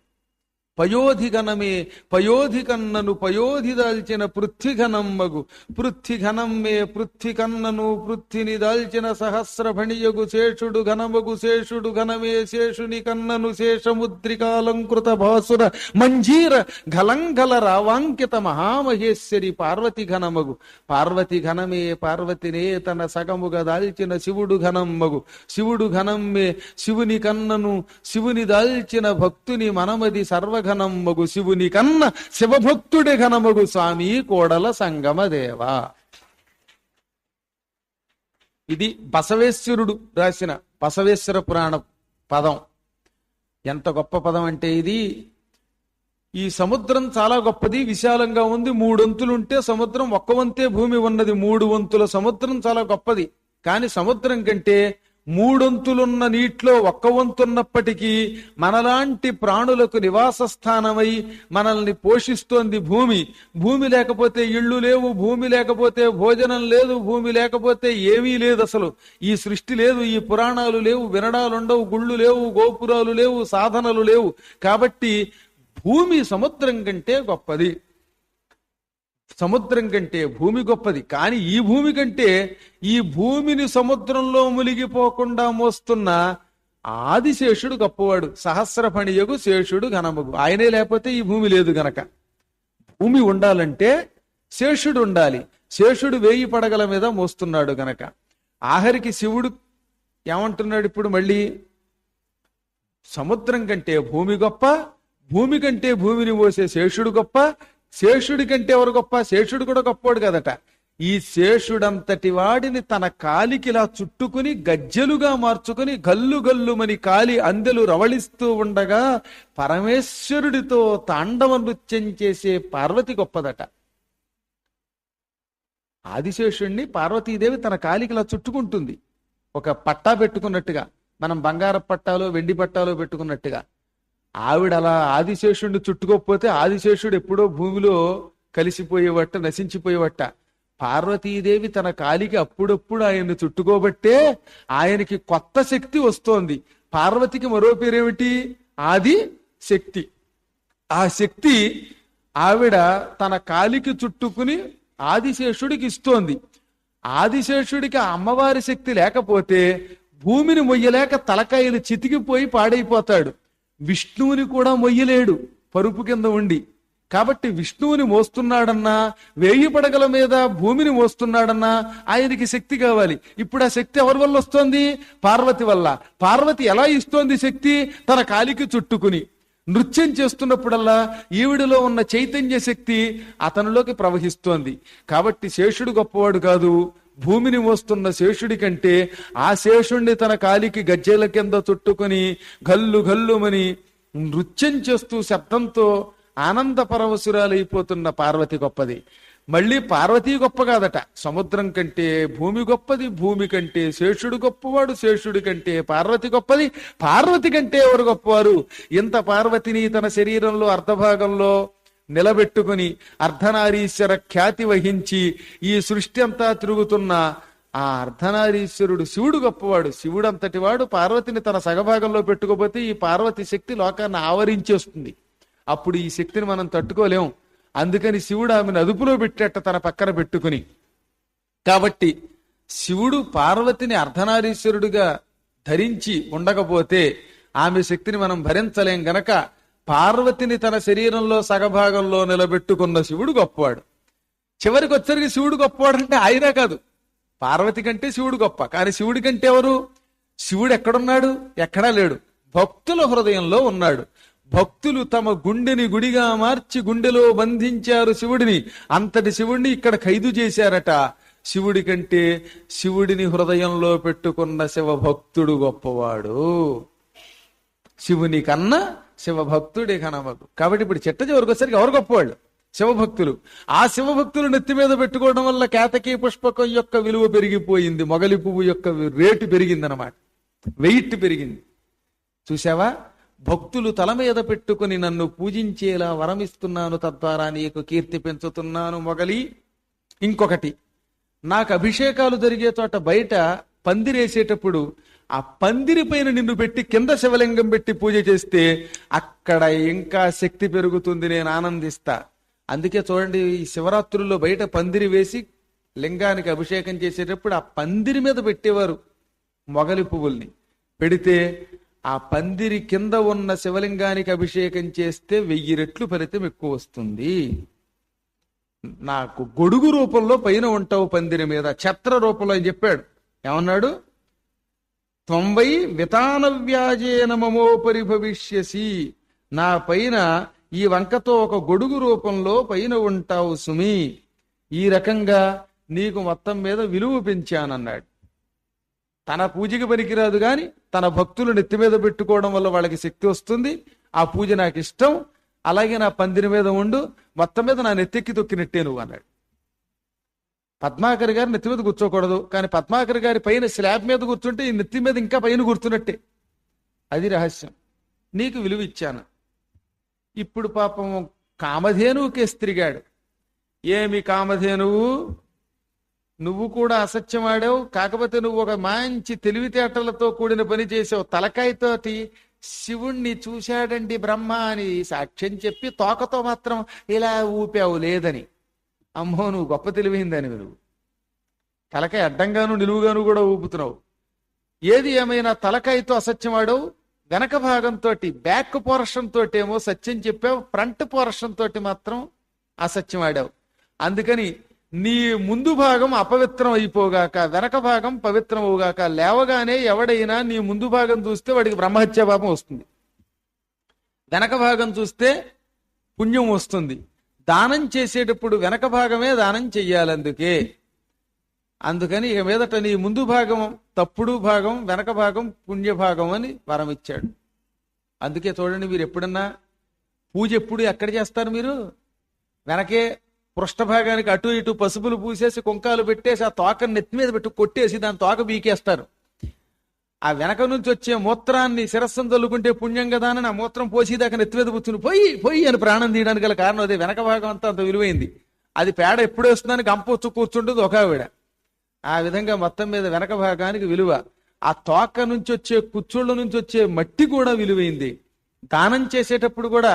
పయోధిఘనమే పయోధి కన్నను పయోధి దాల్చిన పృథ్విఘనమ్మగు పృథ్విఘనమ్మే పృథ్వి కన్నను పృథ్విని దాల్చిన సహస్రఫణియగు శేషుడు ఘనమగు శేషుడు ఘనమే శేషుని కన్నను శేషముద్రికాలంకృత భాసుర మంజీర ఘలంఘల రావాంకిత మహామహేశ్వరి పార్వతి ఘనమగు పార్వతి ఘనమే పార్వతినే తన సగముగా దాల్చిన శివుడు ఘనమ్మగు శివుడు ఘనమ్మే శివుని కన్నను శివుని దాల్చిన భక్తుని మనమది సర్వఘనమ్మగు శివుని కన్న శివభక్తుడి ఘనమగు స్వామి కోడల సంగమదేవా. ఇది బసవేశ్వరుడు రాసిన బసవేశ్వర పురాణ పదం. ఎంత గొప్ప పదం అంటే ఇది. ఈ సముద్రం చాలా గొప్పది, విశాలంగా ఉంది. 3 వంతులుంటే సముద్రం 1 వంతే భూమి ఉన్నది. 3 వంతుల సముద్రం చాలా గొప్పది. కానీ సముద్రం కంటే 3 వంతులున్న నీటిలో 1 వంతున్నప్పటికీ మనలాంటి ప్రాణులకు నివాస స్థానమై మనల్ని పోషిస్తోంది భూమి. భూమి లేకపోతే ఇళ్ళు లేవు, భూమి లేకపోతే భోజనం లేదు, భూమి లేకపోతే ఏమీ లేదు. అసలు ఈ సృష్టి లేదు, ఈ పురాణాలు లేవు, వినడాలుండవు, గుళ్ళు లేవు, గోపురాలు లేవు, సాధనలు లేవు. కాబట్టి భూమి సముద్రం కంటే గొప్పది. సముద్రం కంటే భూమి గొప్పది. కానీ ఈ భూమి కంటే ఈ భూమిని సముద్రంలో మునిగిపోకుండా మోస్తున్న ఆదిశేషుడు గొప్పవాడు. సహస్రఫణియగు శేషుడు ఘనమగు. ఆయనే లేకపోతే ఈ భూమి లేదు గనక. భూమి ఉండాలంటే శేషుడు ఉండాలి. శేషుడు 1000 పడగల మీద మోస్తున్నాడు గనక. ఆఖరికి శివుడు ఏమంటున్నాడు ఇప్పుడు మళ్ళీ? సముద్రం కంటే భూమి గొప్ప, భూమి కంటే భూమిని మోసే శేషుడు గొప్ప, శేషుడి కంటే ఎవరు గొప్ప? శేషుడు కూడా గొప్పవాడు కదట. ఈ శేషుడంతటి వాడిని తన కాలికిలా చుట్టుకుని గజ్జెలుగా మార్చుకుని గల్లు గల్లుమని కాలి అందెలు రవళిస్తూ ఉండగా పరమేశ్వరుడితో తాండవ నృత్యం చేసే పార్వతి గొప్పదట. ఆదిశేషుణ్ణి పార్వతీదేవి తన కాలికిలా చుట్టుకుంటుంది. ఒక పట్టా పెట్టుకున్నట్టుగా, మనం బంగారపు పట్టాలో వెండి పట్టాలో పెట్టుకున్నట్టుగా. ఆవిడ అలా ఆదిశేషుడిని చుట్టుకోకపోతే ఆదిశేషుడు ఎప్పుడో భూమిలో కలిసిపోయేవట్ట, నశించిపోయేవట్ట. పార్వతీదేవి తన కాలికి అప్పుడప్పుడు ఆయన్ని చుట్టుకోబట్టే ఆయనకి కొత్త శక్తి వస్తోంది. పార్వతికి మరో పేరేమిటి? ఆది శక్తి. ఆ శక్తి ఆవిడ తన కాలికి చుట్టుకుని ఆదిశేషుడికి ఇస్తోంది. ఆదిశేషుడికి ఆ అమ్మవారి శక్తి లేకపోతే భూమిని మొయ్యలేక తలకాయలు చితికిపోయి పాడైపోతాడు. విష్ణువుని కూడా మొయ్యలేడు పరుపు కింద ఉండి. కాబట్టి విష్ణువుని మోస్తున్నాడన్నా, 1000 పడగల మీద భూమిని మోస్తున్నాడన్నా ఆయనకి శక్తి కావాలి. ఇప్పుడు ఆ శక్తి ఎవరి వల్ల వస్తోంది? పార్వతి వల్ల. పార్వతి ఎలా ఇస్తోంది శక్తి? తన కాలికి చుట్టుకుని నృత్యం చేస్తున్నప్పుడల్లా ఈవిడిలో ఉన్న చైతన్య శక్తి అతనిలోకి ప్రవహిస్తోంది. కాబట్టి శేషుడు గొప్పవాడు కాదు, భూమిని మోస్తున్న శేషుడి కంటే ఆ శేషుణ్ణి తన కాలికి గజ్జెల కింద చుట్టుకొని గల్లు గల్లుమని నృత్యం చేస్తూ శబ్దంతో ఆనంద పరవశురాలైపోతున్న పార్వతి గొప్పది. మళ్ళీ పార్వతీ గొప్ప కాదట. సముద్రం కంటే భూమి గొప్పది, భూమి కంటే శేషుడు గొప్పవాడు, శేషుడి కంటే పార్వతి గొప్పది, పార్వతి కంటే ఎవరు గొప్పవారు? ఇంత పార్వతిని తన శరీరంలో అర్ధభాగంలో నిలబెట్టుకుని అర్ధనారీశ్వర ఖ్యాతి వహించి ఈ సృష్టి అంతా తిరుగుతున్న ఆ అర్ధనారీశ్వరుడు శివుడు గొప్పవాడు. శివుడు అంతటి వాడు పార్వతిని తన సగభాగంలో పెట్టుకోపోతే ఈ పార్వతి శక్తి లోకాన్ని ఆవరించేస్తుంది. అప్పుడు ఈ శక్తిని మనం తట్టుకోలేం. అందుకని శివుడు ఆమెను అదుపులో పెట్టేట తన పక్కన పెట్టుకుని. కాబట్టి శివుడు పార్వతిని అర్ధనారీశ్వరుడిగా ధరించి ఉండకపోతే ఆమె శక్తిని మనం భరించలేం గనక పార్వతిని తన శరీరంలో సగభాగంలో నిలబెట్టుకున్న శివుడు గొప్పవాడు. చివరికి వచ్చరికి శివుడు గొప్పవాడు అంటే ఆయనే కాదు, పార్వతి కంటే శివుడు గొప్ప. కానీ శివుడి కంటే ఎవరు? శివుడు ఎక్కడున్నాడు? ఎక్కడా లేడు, భక్తుల హృదయంలో ఉన్నాడు. భక్తులు తమ గుండెని గుడిగా మార్చి గుండెలో బంధించారు శివుడిని. అంతటి శివుడిని ఇక్కడ ఖైదు చేశారట. శివుడి కంటే శివుడిని హృదయంలో పెట్టుకున్న శివభక్తుడు గొప్పవాడు. శివుని కన్నా శివభక్తుడే కనమగు. కాబట్టి ఇప్పుడు చిట్ట చివరికి వచ్చేసరికి ఎవరు గొప్పవాళ్ళు? శివభక్తులు. ఆ శివభక్తులు నెత్తి మీద పెట్టుకోవడం వల్ల కేతకీ పుష్పకం యొక్క విలువ పెరిగిపోయింది, మొగలి పువ్వు యొక్క రేటు పెరిగింది అన్నమాట, వెయిట్ పెరిగింది. చూసావా? భక్తులు తల మీద పెట్టుకుని నన్ను పూజించేలా వరమిస్తున్నాను, తద్వారా నీకు కీర్తి పెంచుతున్నాను మొగలి. ఇంకొకటి, నాకు అభిషేకాలు జరిగే చోట బయట పందిరేసేటప్పుడు ఆ పందిరి పైన నిన్ను పెట్టి కింద శివలింగం పెట్టి పూజ చేస్తే అక్కడ ఇంకా శక్తి పెరుగుతుంది, నేను ఆనందిస్తా. అందుకే చూడండి, ఈ శివరాత్రుల్లో బయట పందిరి వేసి లింగానికి అభిషేకం చేసేటప్పుడు ఆ పందిరి మీద పెట్టేవారు మొగలి పువ్వుల్ని. పెడితే ఆ పందిరి కింద ఉన్న శివలింగానికి అభిషేకం చేస్తే 1000 రెట్లు ఫలితం ఎక్కువ వస్తుంది. నాకు గొడుగు రూపంలో పైన ఉంటావు పందిరి మీద, ఛత్ర రూపంలో అని చెప్పాడు. ఏమన్నాడు? 90 వితాన వ్యాజేన మమోపరి భవిష్యసి, నా పైన ఈ వంకతో ఒక గొడుగు రూపంలో పైన ఉంటావు సుమి, ఈ రకంగా నీకు మొత్తం మీద విలువ పెంచానన్నాడు. తన పూజకి పనికిరాదు గాని తన భక్తులు నెత్తి మీద పెట్టుకోవడం వల్ల వాళ్ళకి శక్తి వస్తుంది. ఆ పూజ నాకు ఇష్టం, అలాగే నా పందిరి మీద ఉండు, మొత్తం మీద నా నెత్తెక్కి తొక్కినట్టే నువ్వు అన్నాడు. పద్మాకర్ గారు నెత్తి మీద కూర్చోకూడదు, కానీ పద్మాకర్ గారి పైన స్లాబ్ మీద కూర్చుంటే ఈ నెత్తి మీద ఇంకా పైన కూర్చున్నట్టే. అది రహస్యం. నీకు విలువ ఇచ్చాను. ఇప్పుడు పాపం కామధేనువు కేసి తిరిగాడు. ఏమి కామధేనువు, నువ్వు కూడా అసత్యం ఆడావు, కాకపోతే నువ్వు ఒక మంచి తెలివితేటలతో కూడిన పని చేసావు. తలకాయతోటి శివుణ్ణి చూశాడండి బ్రహ్మ అని సాక్ష్యం చెప్పి తోకతో మాత్రం ఇలా ఊపావు లేదని. అమ్మో, నువ్వు గొప్ప తెలివైందని. నువ్వు తలకాయ అడ్డంగాను నిలువుగాను కూడా ఊపుతున్నావు. ఏది ఏమైనా తలకాయతో అసత్యం ఆడావు, వెనక భాగంతో బ్యాక్ పోర్షన్ తోటేమో సత్యం చెప్పావు, ఫ్రంట్ పోర్షన్ తోటి మాత్రం అసత్యం ఆడావు. అందుకని నీ ముందు భాగం అపవిత్రం అయిపోగాక వెనక భాగం పవిత్రం అవుగాక. లేవగానే ఎవడైనా నీ ముందు భాగం చూస్తే వాడికి బ్రహ్మహత్యా పాపం వస్తుంది, వెనక భాగం చూస్తే పుణ్యం వస్తుంది. దానం చేసేటప్పుడు వెనక భాగమే దానం చెయ్యాలి. అందుకని ఇక మీదట నీ ముందు భాగం తప్పుడు భాగం, వెనక భాగం పుణ్యభాగం అని వరం ఇచ్చాడు. అందుకే చూడండి, మీరు ఎప్పుడన్నా పూజ ఎప్పుడు ఎక్కడ చేస్తారు? మీరు వెనకే పృష్ఠభాగానికి అటు ఇటు పసుపులు పూసేసి కుంకాలు పెట్టేసి ఆ తోకను నెత్తి మీద పెట్టి కొట్టేసి దాని తోక బీకేస్తారు. ఆ వెనక నుంచి వచ్చే మూత్రాన్ని శిరస్సును తల్లుకుంటే పుణ్యం కదా అని ఆ మూత్రం పోసేదాకా నెత్తి మీద కూర్చుని పొయ్యి అని ప్రాణం తీయడానికి గల కారణం అదే. వెనక భాగం అంతా అంత విలువైంది. అది పేడ ఎప్పుడు వేస్తుందని గంపొచ్చు కూర్చుంటుంది ఒక ఆవిడ. ఆ విధంగా మొత్తం మీద వెనక భాగానికి విలువ. ఆ తోక నుంచి వచ్చే కుచ్చుళ్ళ నుంచి వచ్చే మట్టి కూడా విలువైంది. దానం చేసేటప్పుడు కూడా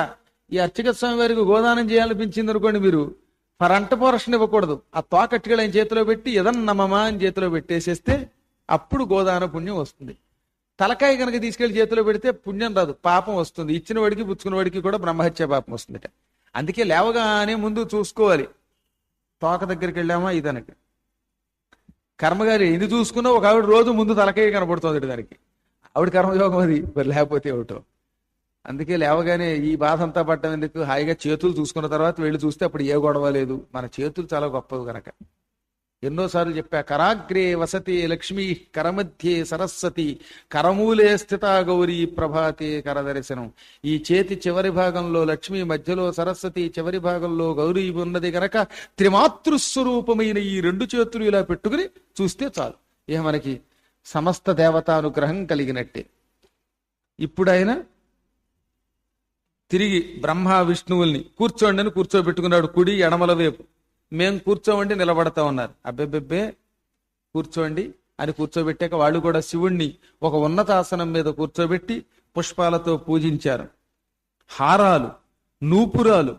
ఈ అర్చక స్వామి వారికి గోదానం చేయాలనిపించింది అనుకోండి, మీరు ఫ్రంట్ పోర్షన్ ఇవ్వకూడదు. ఆ తోక అట్టుకెళ్ళి ఆయన చేతిలో పెట్టి ఎదన్నమమా అని చేతిలో పెట్టేసేస్తే అప్పుడు గోదాన పుణ్యం వస్తుంది. తలకాయ కనుక తీసుకెళ్లి చేతిలో పెడితే పుణ్యం రాదు, పాపం వస్తుంది. ఇచ్చిన వాడికి పుచ్చుకున్న వాడికి కూడా బ్రహ్మహత్య పాపం వస్తుందట. అందుకే లేవగానే ముందు చూసుకోవాలి, తోక దగ్గరికి వెళ్ళామా ఇదనక. కర్మగారి ఇది చూసుకున్నా ఒక ఆవిడ రోజు ముందు తలకాయ కనపడుతుంది దానికి. ఆవిడ కర్మయోగం అది, మరి లేకపోతే ఏమిటో. అందుకే లేవగానే ఈ బాధ అంతా పడ్డం ఎందుకు, హాయిగా చేతులు చూసుకున్న తర్వాత వెళ్ళి చూస్తే అప్పుడు ఏ గొడవ లేదు. మన చేతులు చాలా గొప్పవి కనుక. ఎన్నోసార్లు చెప్పా, కరాగ్రే వసతి లక్ష్మీ కరమధ్యే సరస్వతి కరమూలే స్థిత గౌరీ ప్రభాతే కరదర్శనం. ఈ చేతి చివరి భాగంలో లక్ష్మి, మధ్యలో సరస్వతి, చివరి భాగంలో గౌరీ ఉన్నది గనక త్రిమాతృస్వరూపమైన ఈ 2 చేతులు ఇలా పెట్టుకుని చూస్తే చాలు, ఇక మనకి సమస్త దేవతానుగ్రహం కలిగినట్టే. ఇప్పుడు ఆయన తిరిగి బ్రహ్మ విష్ణువుల్ని కూర్చోండి అని కూర్చోబెట్టుకున్నాడు కుడి ఎడమల వైపు. మేం కూర్చోవండి నిలబడతా ఉన్నారు. అబ్బెబ్బెబ్బే కూర్చోండి అని కూర్చోబెట్టాక వాళ్ళు కూడా శివుణ్ణి ఒక ఉన్నతాసనం మీద కూర్చోబెట్టి పుష్పాలతో పూజించారు. హారాలు, నూపురాలు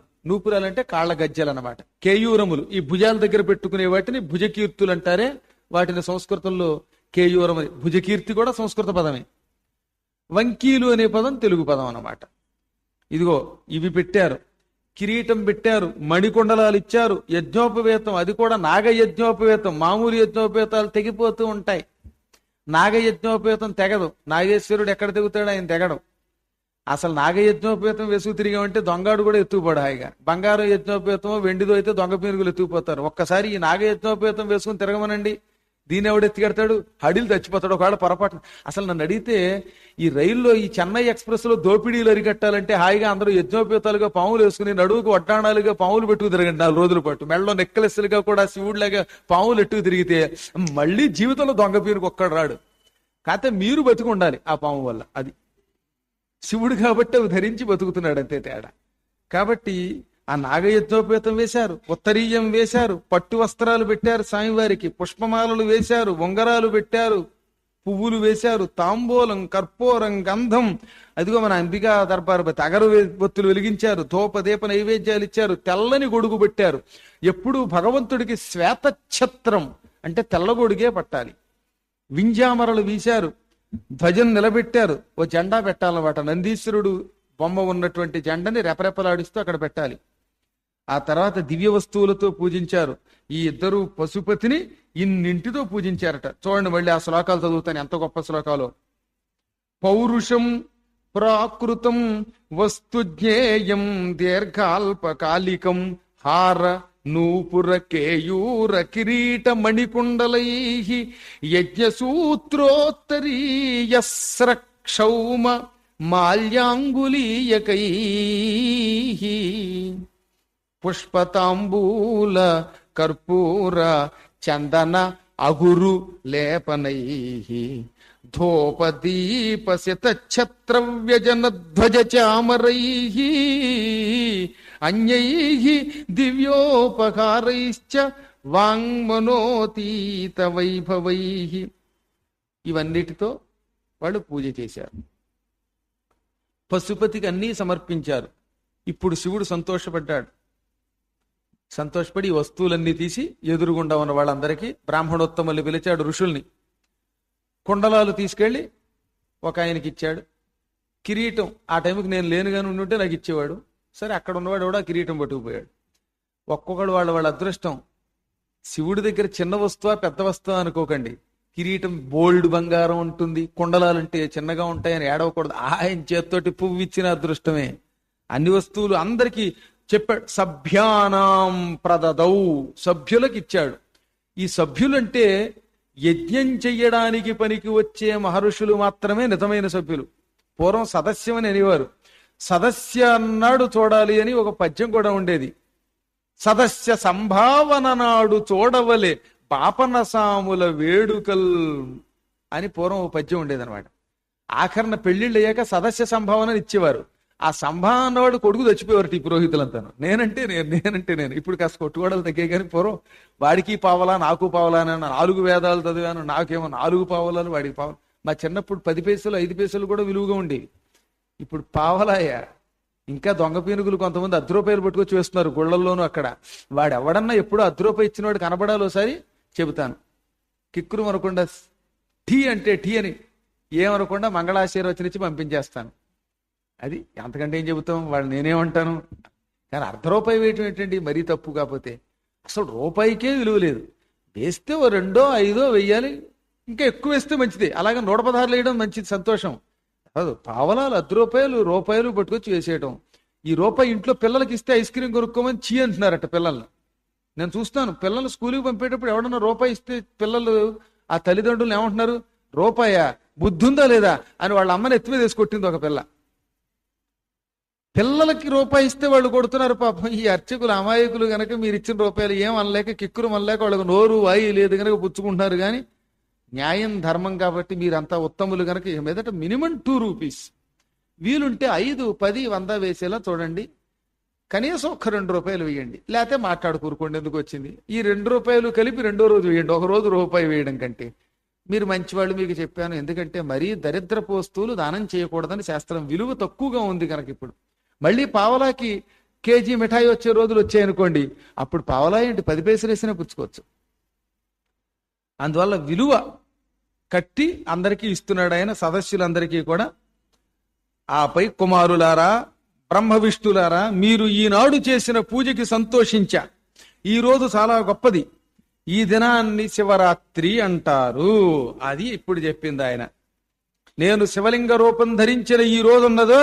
అంటే కాళ్ళ గజ్జలు అన్నమాట, కేయూరములు, ఈ భుజాల దగ్గర పెట్టుకునే వాటిని భుజకీర్తులు అంటారే. వాటిని సంస్కృతంలో కేయూరమని, భుజకీర్తి కూడా సంస్కృత పదమే. వంకీలు అనే పదం తెలుగు పదం అన్నమాట. ఇదిగో ఇవి పెట్టారు, కిరీటం పెట్టారు, మణికొండలాలు ఇచ్చారు, యజ్ఞోపవేతం, అది కూడా నాగయజ్ఞోపవేతం. మామూలు యజ్ఞోపవేతాలు తెగిపోతూ ఉంటాయి, నాగయజ్ఞోపవేతం తెగదు. నాగేశ్వరుడు ఎక్కడ తెగుతాడు, ఆయన తెగడం. అసలు నాగయజ్ఞోపవేతం వేసుకు తిరిగామంటే దొంగాడు కూడా ఎత్తుకుపోడు హాయిగా. బంగారం యజ్ఞోపవేతమో వెండిదో అయితే దొంగ పీనుగులు ఎత్తుకుపోతారు. ఒక్కసారి ఈ నాగయజ్ఞోపవేతం వేసుకుని తిరగమనండి, దీన్ని ఎవడెత్తికెడతాడు, హడిలు చచ్చిపోతాడు ఒకవేళ పొరపాటు. అసలు నన్ను అడిగితే ఈ రైల్లో ఈ చెన్నై ఎక్స్ప్రెస్ లో దోపిడీలు అరికట్టాలంటే హాయిగా అందరూ యజ్ఞోపేతాలుగా పాములు వేసుకుని నడువుకు వడ్డాణాలుగా పాములు పెట్టుకు తిరగండి 4 రోజుల పాటు. మెడలో నెక్కలెస్లుగా కూడా శివుడిలాగా పాములు ఎట్టుకు తిరిగితే మళ్ళీ జీవితంలో దొంగ పీరుకు ఒక్కడు రాడు. కాకపోతే మీరు బతికి ఉండాలి ఆ పాము వల్ల. అది శివుడు కాబట్టి అవి ధరించి బతుకుతున్నాడు, అంతే తేడా. కాబట్టి ఆ నాగయజ్ఞోపేతం వేశారు, ఉత్తరీయం వేశారు, పట్టు వస్త్రాలు పెట్టారు స్వామివారికి, పుష్పమాలలు వేశారు, ఉంగరాలు పెట్టారు, పువ్వులు వేశారు, తాంబూలం, కర్పూరం, గంధం, అదిగో మన అంబికా దర్బారు ఒత్తులు వెలిగించారు, ధూపదీప నైవేద్యాలు ఇచ్చారు, తెల్లని గొడుగు పెట్టారు. ఎప్పుడు భగవంతుడికి శ్వేతఛత్రం అంటే తెల్ల గొడుగే పట్టాలి. వింజామరలు వీశారు, ధ్వజం నిలబెట్టారు, ఓ జెండా పెట్టాలన్నమాట. నందీశ్వరుడు బొమ్మ ఉన్నటువంటి జెండని రెపరెపలాడిస్తూ అక్కడ పెట్టాలి. ఆ తర్వాత దివ్య వస్తువులతో పూజించారు. ఈ ఇద్దరు పశుపతిని ఇన్నింటితో పూజించారట. చూడండి, మళ్ళీ ఆ శ్లోకాలు చదువుతాను, ఎంత గొప్ప శ్లోకాలు. పౌరుషం ప్రాకృతం వస్తు జ్ఞేయం దీర్ఘాల్పకాలికం హార నూపుర కేయూర కిరీట మణికుండలై యజ్ఞసూత్రోత్తరీయస్రక్షౌమ మాల్యాంగులీయకై పుష్పతాంబూల కర్పూర చందన అగురు లేపనై ధూపదీప శతఛత్రవ్యజన ధ్వజ చామరై అన్యై దివ్యోపకారైశ్చ వాంగ్మనోతీత వైభవై. ఇవన్నిటితో వాళ్ళు పూజ చేశారు. పశుపతికి అన్నీ సమర్పించారు. ఇప్పుడు శివుడు సంతోషపడ్డాడు. సంతోషపడి ఈ వస్తువులన్నీ తీసి ఎదురుగుండా ఉన్న వాళ్ళందరికీ బ్రాహ్మణోత్తముల్ని పిలిచాడు, ఋషుల్ని. కుండలాలు తీసుకెళ్లి ఒక ఆయనకి ఇచ్చాడు. కిరీటం ఆ టైంకి నేను లేనుగాని ఉండుంటే నాకు ఇచ్చేవాడు. సరే, అక్కడ ఉన్నవాడు కూడా కిరీటం పట్టుకుపోయాడు. ఒక్కొక్కడు వాళ్ళ అదృష్టం. శివుడి దగ్గర చిన్న వస్తువా పెద్ద వస్తువా అనుకోకండి. కిరీటం బోల్డ్ బంగారం ఉంటుంది, కుండలాలంటే చిన్నగా ఉంటాయని ఏడవకూడదు. ఆయన చేత్తోటి పువ్వు ఇచ్చిన అదృష్టమే. అన్ని వస్తువులు అందరికీ చెప్పాడు. సభ్యానాం ప్రదదౌ, సభ్యులకు ఇచ్చాడు. ఈ సభ్యులంటే యజ్ఞం చెయ్యడానికి పనికి వచ్చే మహర్షులు మాత్రమే నిజమైన సభ్యులు. పూర్వం సదస్యం అని అనేవారు. సదస్య అన్నాడు చూడాలి అని ఒక పద్యం కూడా ఉండేది. సదస్య సంభావన నాడు చూడవలే పాపనసాముల వేడుకల్ అని పూర్వం ఒక పద్యం ఉండేది అనమాట. ఆఖరణ పెళ్లిళ్ళు అయ్యాక సదస్య సంభావన ఇచ్చేవారు. ఆ సంభావన వాడు కొడుకు చచ్చిపోయేవారు ఈ పురోహితులంతాను. నేనంటే నేను. ఇప్పుడు కాస్త కొట్టుకోవడాలు తగ్గే కానీ పూర్వం వాడికి పావలా నాకు పావలా అని 4 వేదాలు చదివాను, నాకేమో 4 పావలాలు, వాడికి పావలా. మా చిన్నప్పుడు 10 పైసలు 5 పైసలు కూడా విలువగా ఉండేవి. ఇప్పుడు పావలాయా. ఇంకా దొంగ పీనుగులు కొంతమంది 10 రూపాయలు పట్టుకొచ్చి వేస్తున్నారు గుళ్ళల్లోనూ. అక్కడ వాడు ఎవడన్నా ఎప్పుడు 10 రూపాయలు ఇచ్చిన వాడు కనబడాలి. ఒకసారి చెబుతాను. కిక్కురు అనకుండా టీ అంటే టీ అని ఏమనకుండా మంగళాశీర్వచనిచ్చి పంపించేస్తాను. అది అంతకంటే ఏం చెబుతాం, వాళ్ళు నేనేమంటాను. కానీ 1/2 రూపాయి వేయటం ఏంటండి, మరీ తప్పు. కాకపోతే అసలు రూపాయికే విలువ లేదు. వేస్తే ఓ 2, 5 వెయ్యాలి, ఇంకా ఎక్కువ వేస్తే మంచిది. అలాగే 116 వేయడం మంచిది, సంతోషం. కాదు, పావలాలు 10 రూపాయలు పట్టుకొచ్చి వేసేయటం. ఈ రూపాయి ఇంట్లో పిల్లలకి ఇస్తే ఐస్ క్రీమ్ కొనుక్కోమని చీ అంటున్నారట పిల్లల్ని. నేను చూస్తాను, పిల్లలు స్కూల్కి పంపేటప్పుడు ఎవడన్నా రూపాయి ఇస్తే పిల్లలు ఆ తల్లిదండ్రులు ఏమంటున్నారు, రూపాయా, బుద్ధి ఉందా లేదా అని వాళ్ళ అమ్మని ఎత్తి మీద వేసి కొట్టింది ఒక పిల్ల. పిల్లలకి రూపాయి ఇస్తే వాళ్ళు కొడుతున్నారు. పాపం ఈ అర్చకులు అమాయకులు గనక మీరు ఇచ్చిన రూపాయలు ఏం అనలేక కిక్కురు అనలేక వాళ్ళకి నోరు వాయి లేదు గనక పుచ్చుకుంటున్నారు. కానీ న్యాయం ధర్మం కాబట్టి మీరంతా ఉత్తములు గనక మీదట మినిమం 2 రూపీస్, వీలుంటే 5, 10, 100 వేసేలా చూడండి. కనీసం ఒక 2 రూపాయలు వేయండి, లేకపోతే మాట్లాడుకూరుకోండి. ఎందుకు వచ్చింది ఈ 2 రూపాయలు కలిపి 2వ రోజు వేయండి. ఒక రోజు రూపాయి వేయడం కంటే. మీరు మంచివాళ్ళు, మీకు చెప్పాను. ఎందుకంటే మరీ దరిద్రపు వస్తువులు దానం చేయకూడదని శాస్త్రం. విలువ తక్కువగా ఉంది కనుక. ఇప్పుడు మళ్ళీ పావలాకి కేజీ మిఠాయి వచ్చే రోజులు వచ్చాయనుకోండి, అప్పుడు పావలా ఏంటి 10 పైసలు వేసినా పుచ్చుకోవచ్చు. అందువల్ల విలువ కట్టి అందరికీ ఇస్తున్నాడు ఆయన, సదస్సులందరికీ కూడా. ఆపై కుమారులారా, బ్రహ్మ విష్ణులారా, మీరు ఈనాడు చేసిన పూజకి సంతోషించా. ఈ రోజు చాలా గొప్పది. ఈ దినాన్ని శివరాత్రి అంటారు. అది ఇప్పుడు చెప్పింది ఆయన. నేను శివలింగ రూపం ధరించిన ఈ రోజు ఉన్నదో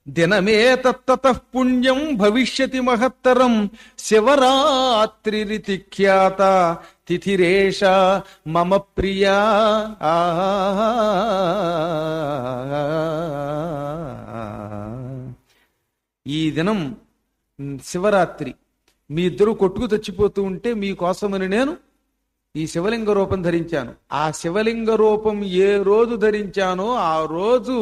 దినమే తత్తతః పుణ్యం భవిష్యతి మహత్తరం శివరాత్రిరితి ఖ్యాత తిథిరేష మమ ప్రియా. ఈ దినం శివరాత్రి. మీ ఇద్దరు కొట్టుకు చచ్చిపోతూ ఉంటే మీకోసమని నేను ఈ శివలింగ రూపం ధరించాను. ఆ శివలింగ రూపం ఏ రోజు ధరించానో ఆ రోజు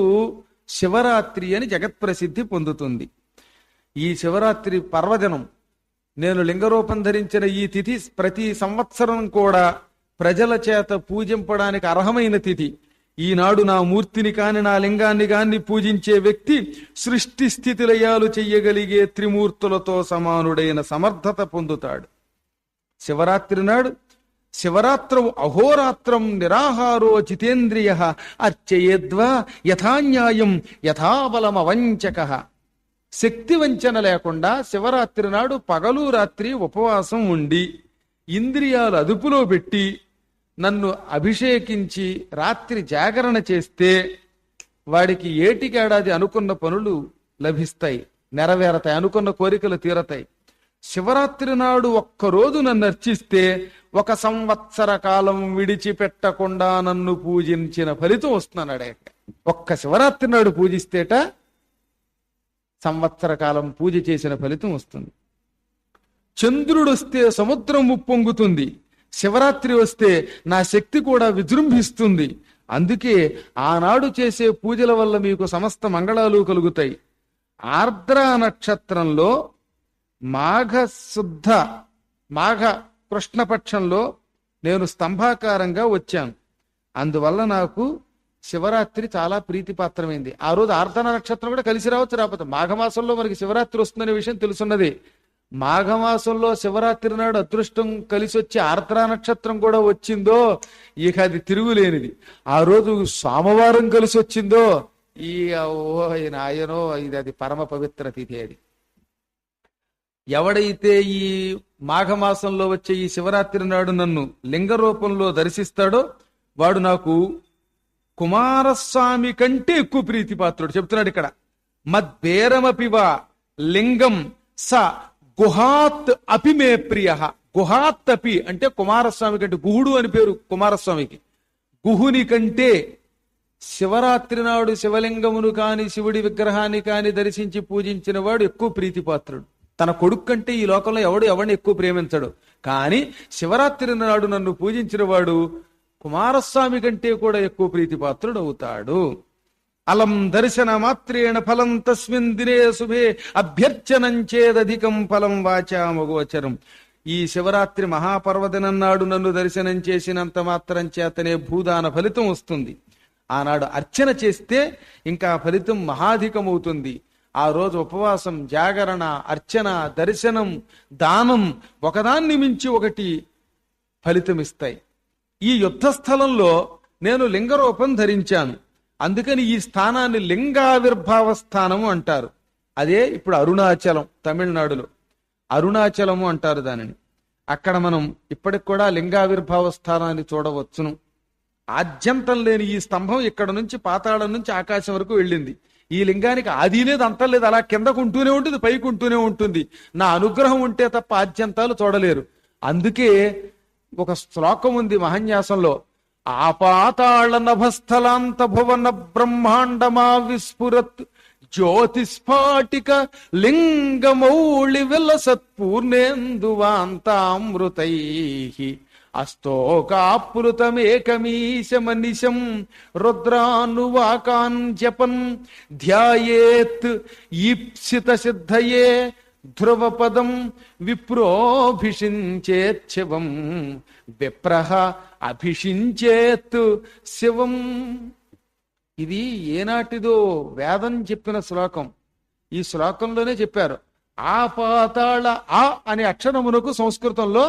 శివరాత్రి అని జగత్ప్రసిద్ధి పొందుతుంది. ఈ శివరాత్రి పర్వదినం, నేను లింగరూపం ధరించిన ఈ తిథి ప్రతి సంవత్సరం కూడా ప్రజల చేత పూజింపడానికి అర్హమైన తిథి. ఈనాడు నా మూర్తిని కాని నా లింగాన్ని కాని పూజించే వ్యక్తి సృష్టి స్థితి లయాలు చెయ్యగలిగే త్రిమూర్తులతో సమానుడైన సమర్థత పొందుతాడు. శివరాత్రి నాడు శివరాత్రం అహోరాత్రం నిరాహారో జితేంద్రియ అర్చయేద్వా యథాన్యాయం యథాబలమవంచక. శక్తి వంచన లేకుండా శివరాత్రి నాడు పగలు రాత్రి ఉపవాసం ఉండి ఇంద్రియాలు అదుపులో పెట్టి నన్ను అభిషేకించి రాత్రి జాగరణ చేస్తే వాడికి ఏటికేడాది అనుకున్న పనులు లభిస్తాయి, నెరవేరతాయి, అనుకున్న కోరికలు తీరతాయి. శివరాత్రి నాడు ఒక్కరోజు నన్ను అర్చిస్తే 1 సంవత్సర కాలం విడిచిపెట్టకుండా నన్ను పూజించిన ఫలితం వస్తున్నాడు. ఒక్క శివరాత్రి నాడు పూజిస్తేట సంవత్సర కాలం పూజ చేసిన ఫలితం వస్తుంది. చంద్రుడు వస్తే సముద్రం ఉప్పొంగుతుంది, శివరాత్రి వస్తే నా శక్తి కూడా విజృంభిస్తుంది. అందుకే ఆనాడు చేసే పూజల వల్ల మీకు సమస్త మంగళాలు కలుగుతాయి. ఆర్ద్ర నక్షత్రంలో మాఘ కృష్ణపక్షంలో నేను స్తంభాకారంగా వచ్చాను. అందువల్ల నాకు శివరాత్రి చాలా ప్రీతిపాత్రమైంది. ఆ రోజు ఆర్ద్ర నక్షత్రం కూడా కలిసి రావచ్చు, రాకపోతే మాఘమాసంలో మనకి శివరాత్రి వస్తుందనే విషయం తెలుసున్నది. మాఘమాసంలో శివరాత్రి నాడు అదృష్టం కలిసి వచ్చి ఆర్ద్ర నక్షత్రం కూడా వచ్చిందో ఇక అది తిరుగులేనిది. ఆ రోజు సోమవారం కలిసి వచ్చిందో నాయనో అది పరమ పవిత్ర తిథి. అది ఎవడైతే ఈ మాఘమాసంలో వచ్చే ఈ శివరాత్రి నాడు నన్ను లింగ రూపంలో దర్శిస్తాడో వాడు నాకు కుమారస్వామి కంటే ఎక్కువ ప్రీతిపాత్రుడు. చెప్తున్నాడు ఇక్కడ, మద్బేరమపివా లింగం స గుహాత్ అపి మే ప్రియ. గుహాత్ అపి అంటే కుమారస్వామి కంటే, గుహుడు అని పేరు కుమారస్వామికి. గుహుని కంటే శివరాత్రి నాడు శివలింగమును కాని శివుడి విగ్రహాన్ని కాని దర్శించి పూజించిన వాడు ఎక్కువ ప్రీతిపాత్రుడు. తన కొడుకు కంటే ఈ లోకంలో ఎవరిని ఎక్కువ ప్రేమించడు. కానీ శివరాత్రి నాడు నన్ను పూజించిన వాడు కుమారస్వామి కంటే కూడా ఎక్కువ ప్రీతిపాత్రుడు అవుతాడు. అలం దర్శన మాత్రేణ ఫలం తస్మిన్ దినే శుభే అభ్యర్చనం చేదధికం ఫలం వాచామగోచరం. ఈ శివరాత్రి మహాపర్వదినం నాడు నన్ను దర్శనం చేసినంత మాత్రం చేతనే భూదాన ఫలితం వస్తుంది. ఆనాడు అర్చన చేస్తే ఇంకా ఫలితం మహాధికమవుతుంది. ఆ రోజు ఉపవాసం, జాగరణ, అర్చన, దర్శనం, దానం ఒకదాన్ని మించి ఒకటి ఫలితమిస్తాయి. ఈ యుద్ధ స్థలంలో నేను లింగరూపం ధరించాను. అందుకని ఈ స్థానాన్ని లింగావిర్భావ స్థానము అంటారు. అదే ఇప్పుడు అరుణాచలం, తమిళనాడులో అరుణాచలము అంటారు దానిని. అక్కడ మనం ఇప్పటికి కూడా లింగావిర్భావ స్థానాన్ని చూడవచ్చును. ఆద్యంతం లేని ఈ స్తంభం ఇక్కడ నుంచి పాతాళం నుంచి ఆకాశం వరకు వెళ్ళింది. ఈ లింగానికి ఆది లేదు, అంతం లేదు, అలా కిందకు ఉంటూనే ఉంటుంది, పైకి ఉంటూనే ఉంటుంది. నా అనుగ్రహం ఉంటే తప్ప ఆద్యంతాలు చూడలేరు. అందుకే ఒక శ్లోకం ఉంది మహాన్యాసంలో, ఆపాతాళ నభస్థలాంత భువన బ్రహ్మాండమా విస్ఫురత్ జ్యోతిస్ఫాటిక లింగమౌళి విలసత్పూర్ణేందువాంతామృతై అస్తోకాపృతమేకమీశమనిశం రుద్రానువాకాన్ జపన్ ధ్యాయేత్ ఈప్సిత సిద్ధయే ధ్రువపదం విప్రోభిషించేత్ శివం విప్రహ అభిషించేత్ శివం. ఇది ఏనాటిదో వేదం చెప్పిన శ్లోకం. ఈ శ్లోకంలోనే చెప్పారు. ఆ పాతాళ ఆ అనే అక్షరమునకు సంస్కృతంలో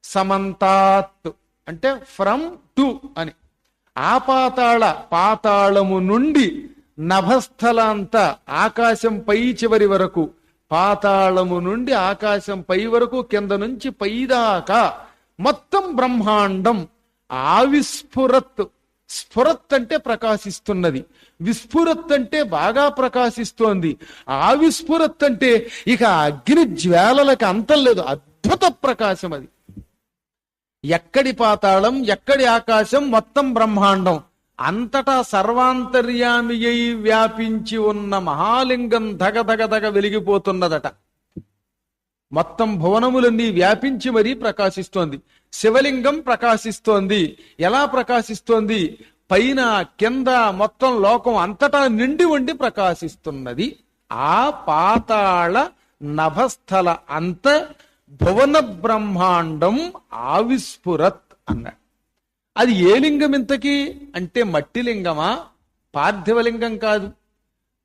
సమంతాత్ అంటే ఫ్రమ్ టు అని. ఆ పాతాళ పాతాళము నుండి నభస్థలాంత ఆకాశం పై చివరి వరకు, పాతాళము నుండి ఆకాశం పై వరకు, కింద నుంచి పైదాకా మొత్తం బ్రహ్మాండం ఆవిస్ఫురత్. స్ఫురత్ అంటే ప్రకాశిస్తున్నది, విస్ఫురత్ అంటే బాగా ప్రకాశిస్తోంది, ఆవిస్ఫురత్ అంటే ఇక అగ్ని జ్వాలలకు అంతం లేదు, అద్భుత ప్రకాశం. అది ఎక్కడి పాతాళం, ఎక్కడి ఆకాశం, మొత్తం బ్రహ్మాండం అంతటా సర్వాంతర్యామి అయి వ్యాపించి ఉన్న మహాలింగం ధగ వెలిగిపోతున్నదట. మొత్తం భువనములన్నీ వ్యాపించి మరీ ప్రకాశిస్తోంది. శివలింగం ప్రకాశిస్తోంది. ఎలా ప్రకాశిస్తోంది? పైన కింద మొత్తం లోకం అంతటా నిండి ఉండి ప్రకాశిస్తున్నది. ఆ పాతాళ నభస్థల అంత భువన బ్రహ్మాండం ఆవిస్ఫురత్ అన్నాడు. అది ఏ లింగం ఇంతకీ అంటే మట్టి లింగమా, పార్థివలింగం కాదు,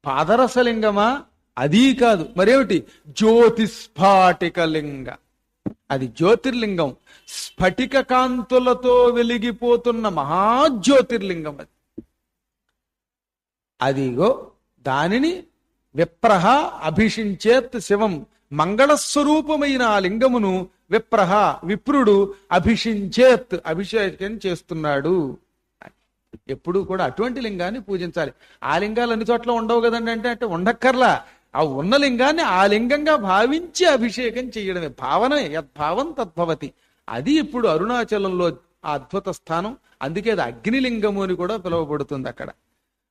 పాదరసలింగమా, అదీ కాదు, మరేమిటి, జ్యోతిస్ఫాటిక లింగ. అది జ్యోతిర్లింగం, స్ఫటిక కాంతులతో వెలిగిపోతున్న మహాజ్యోతిర్లింగం అది. అదిగో దానిని విప్రహ అభిషించేత్ శివం, మంగళస్వరూపమైన ఆ లింగమును విప్రహ విప్రుడు అభిషించేత్ అభిషేకం చేస్తున్నాడు. ఎప్పుడు కూడా అటువంటి లింగాన్ని పూజించాలి. ఆ లింగాలు అన్ని చోట్ల ఉండవు కదండి, అంటే ఉండక్కర్లా. ఆ ఉన్న లింగాన్ని ఆ లింగంగా భావించి అభిషేకం చేయడమే. భావనే, యద్భావం తద్భవతి. అది ఇప్పుడు అరుణాచలంలో ఆ అద్భుత స్థానం. అందుకే అది అగ్నిలింగము అని కూడా పిలువబడుతుంది అక్కడ.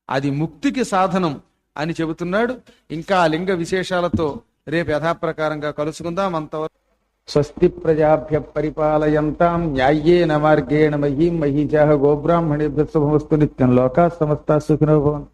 అది ముక్తికి సాధనం అని చెబుతున్నాడు. ఇంకా ఆ లింగ విశేషాలతో రేపు యథాప్రకారంగా కలుసుకుందాం. అంతవరకు స్వస్తి ప్రజాభ్య పరిపాలయంతాం న్యాయేన మార్గేణ మహీం మహీజాః గోబ్రాహ్మణేభ్యః శుభమస్తు నిత్యం. లోకాః సమస్తాః సుఖినో భవంతు.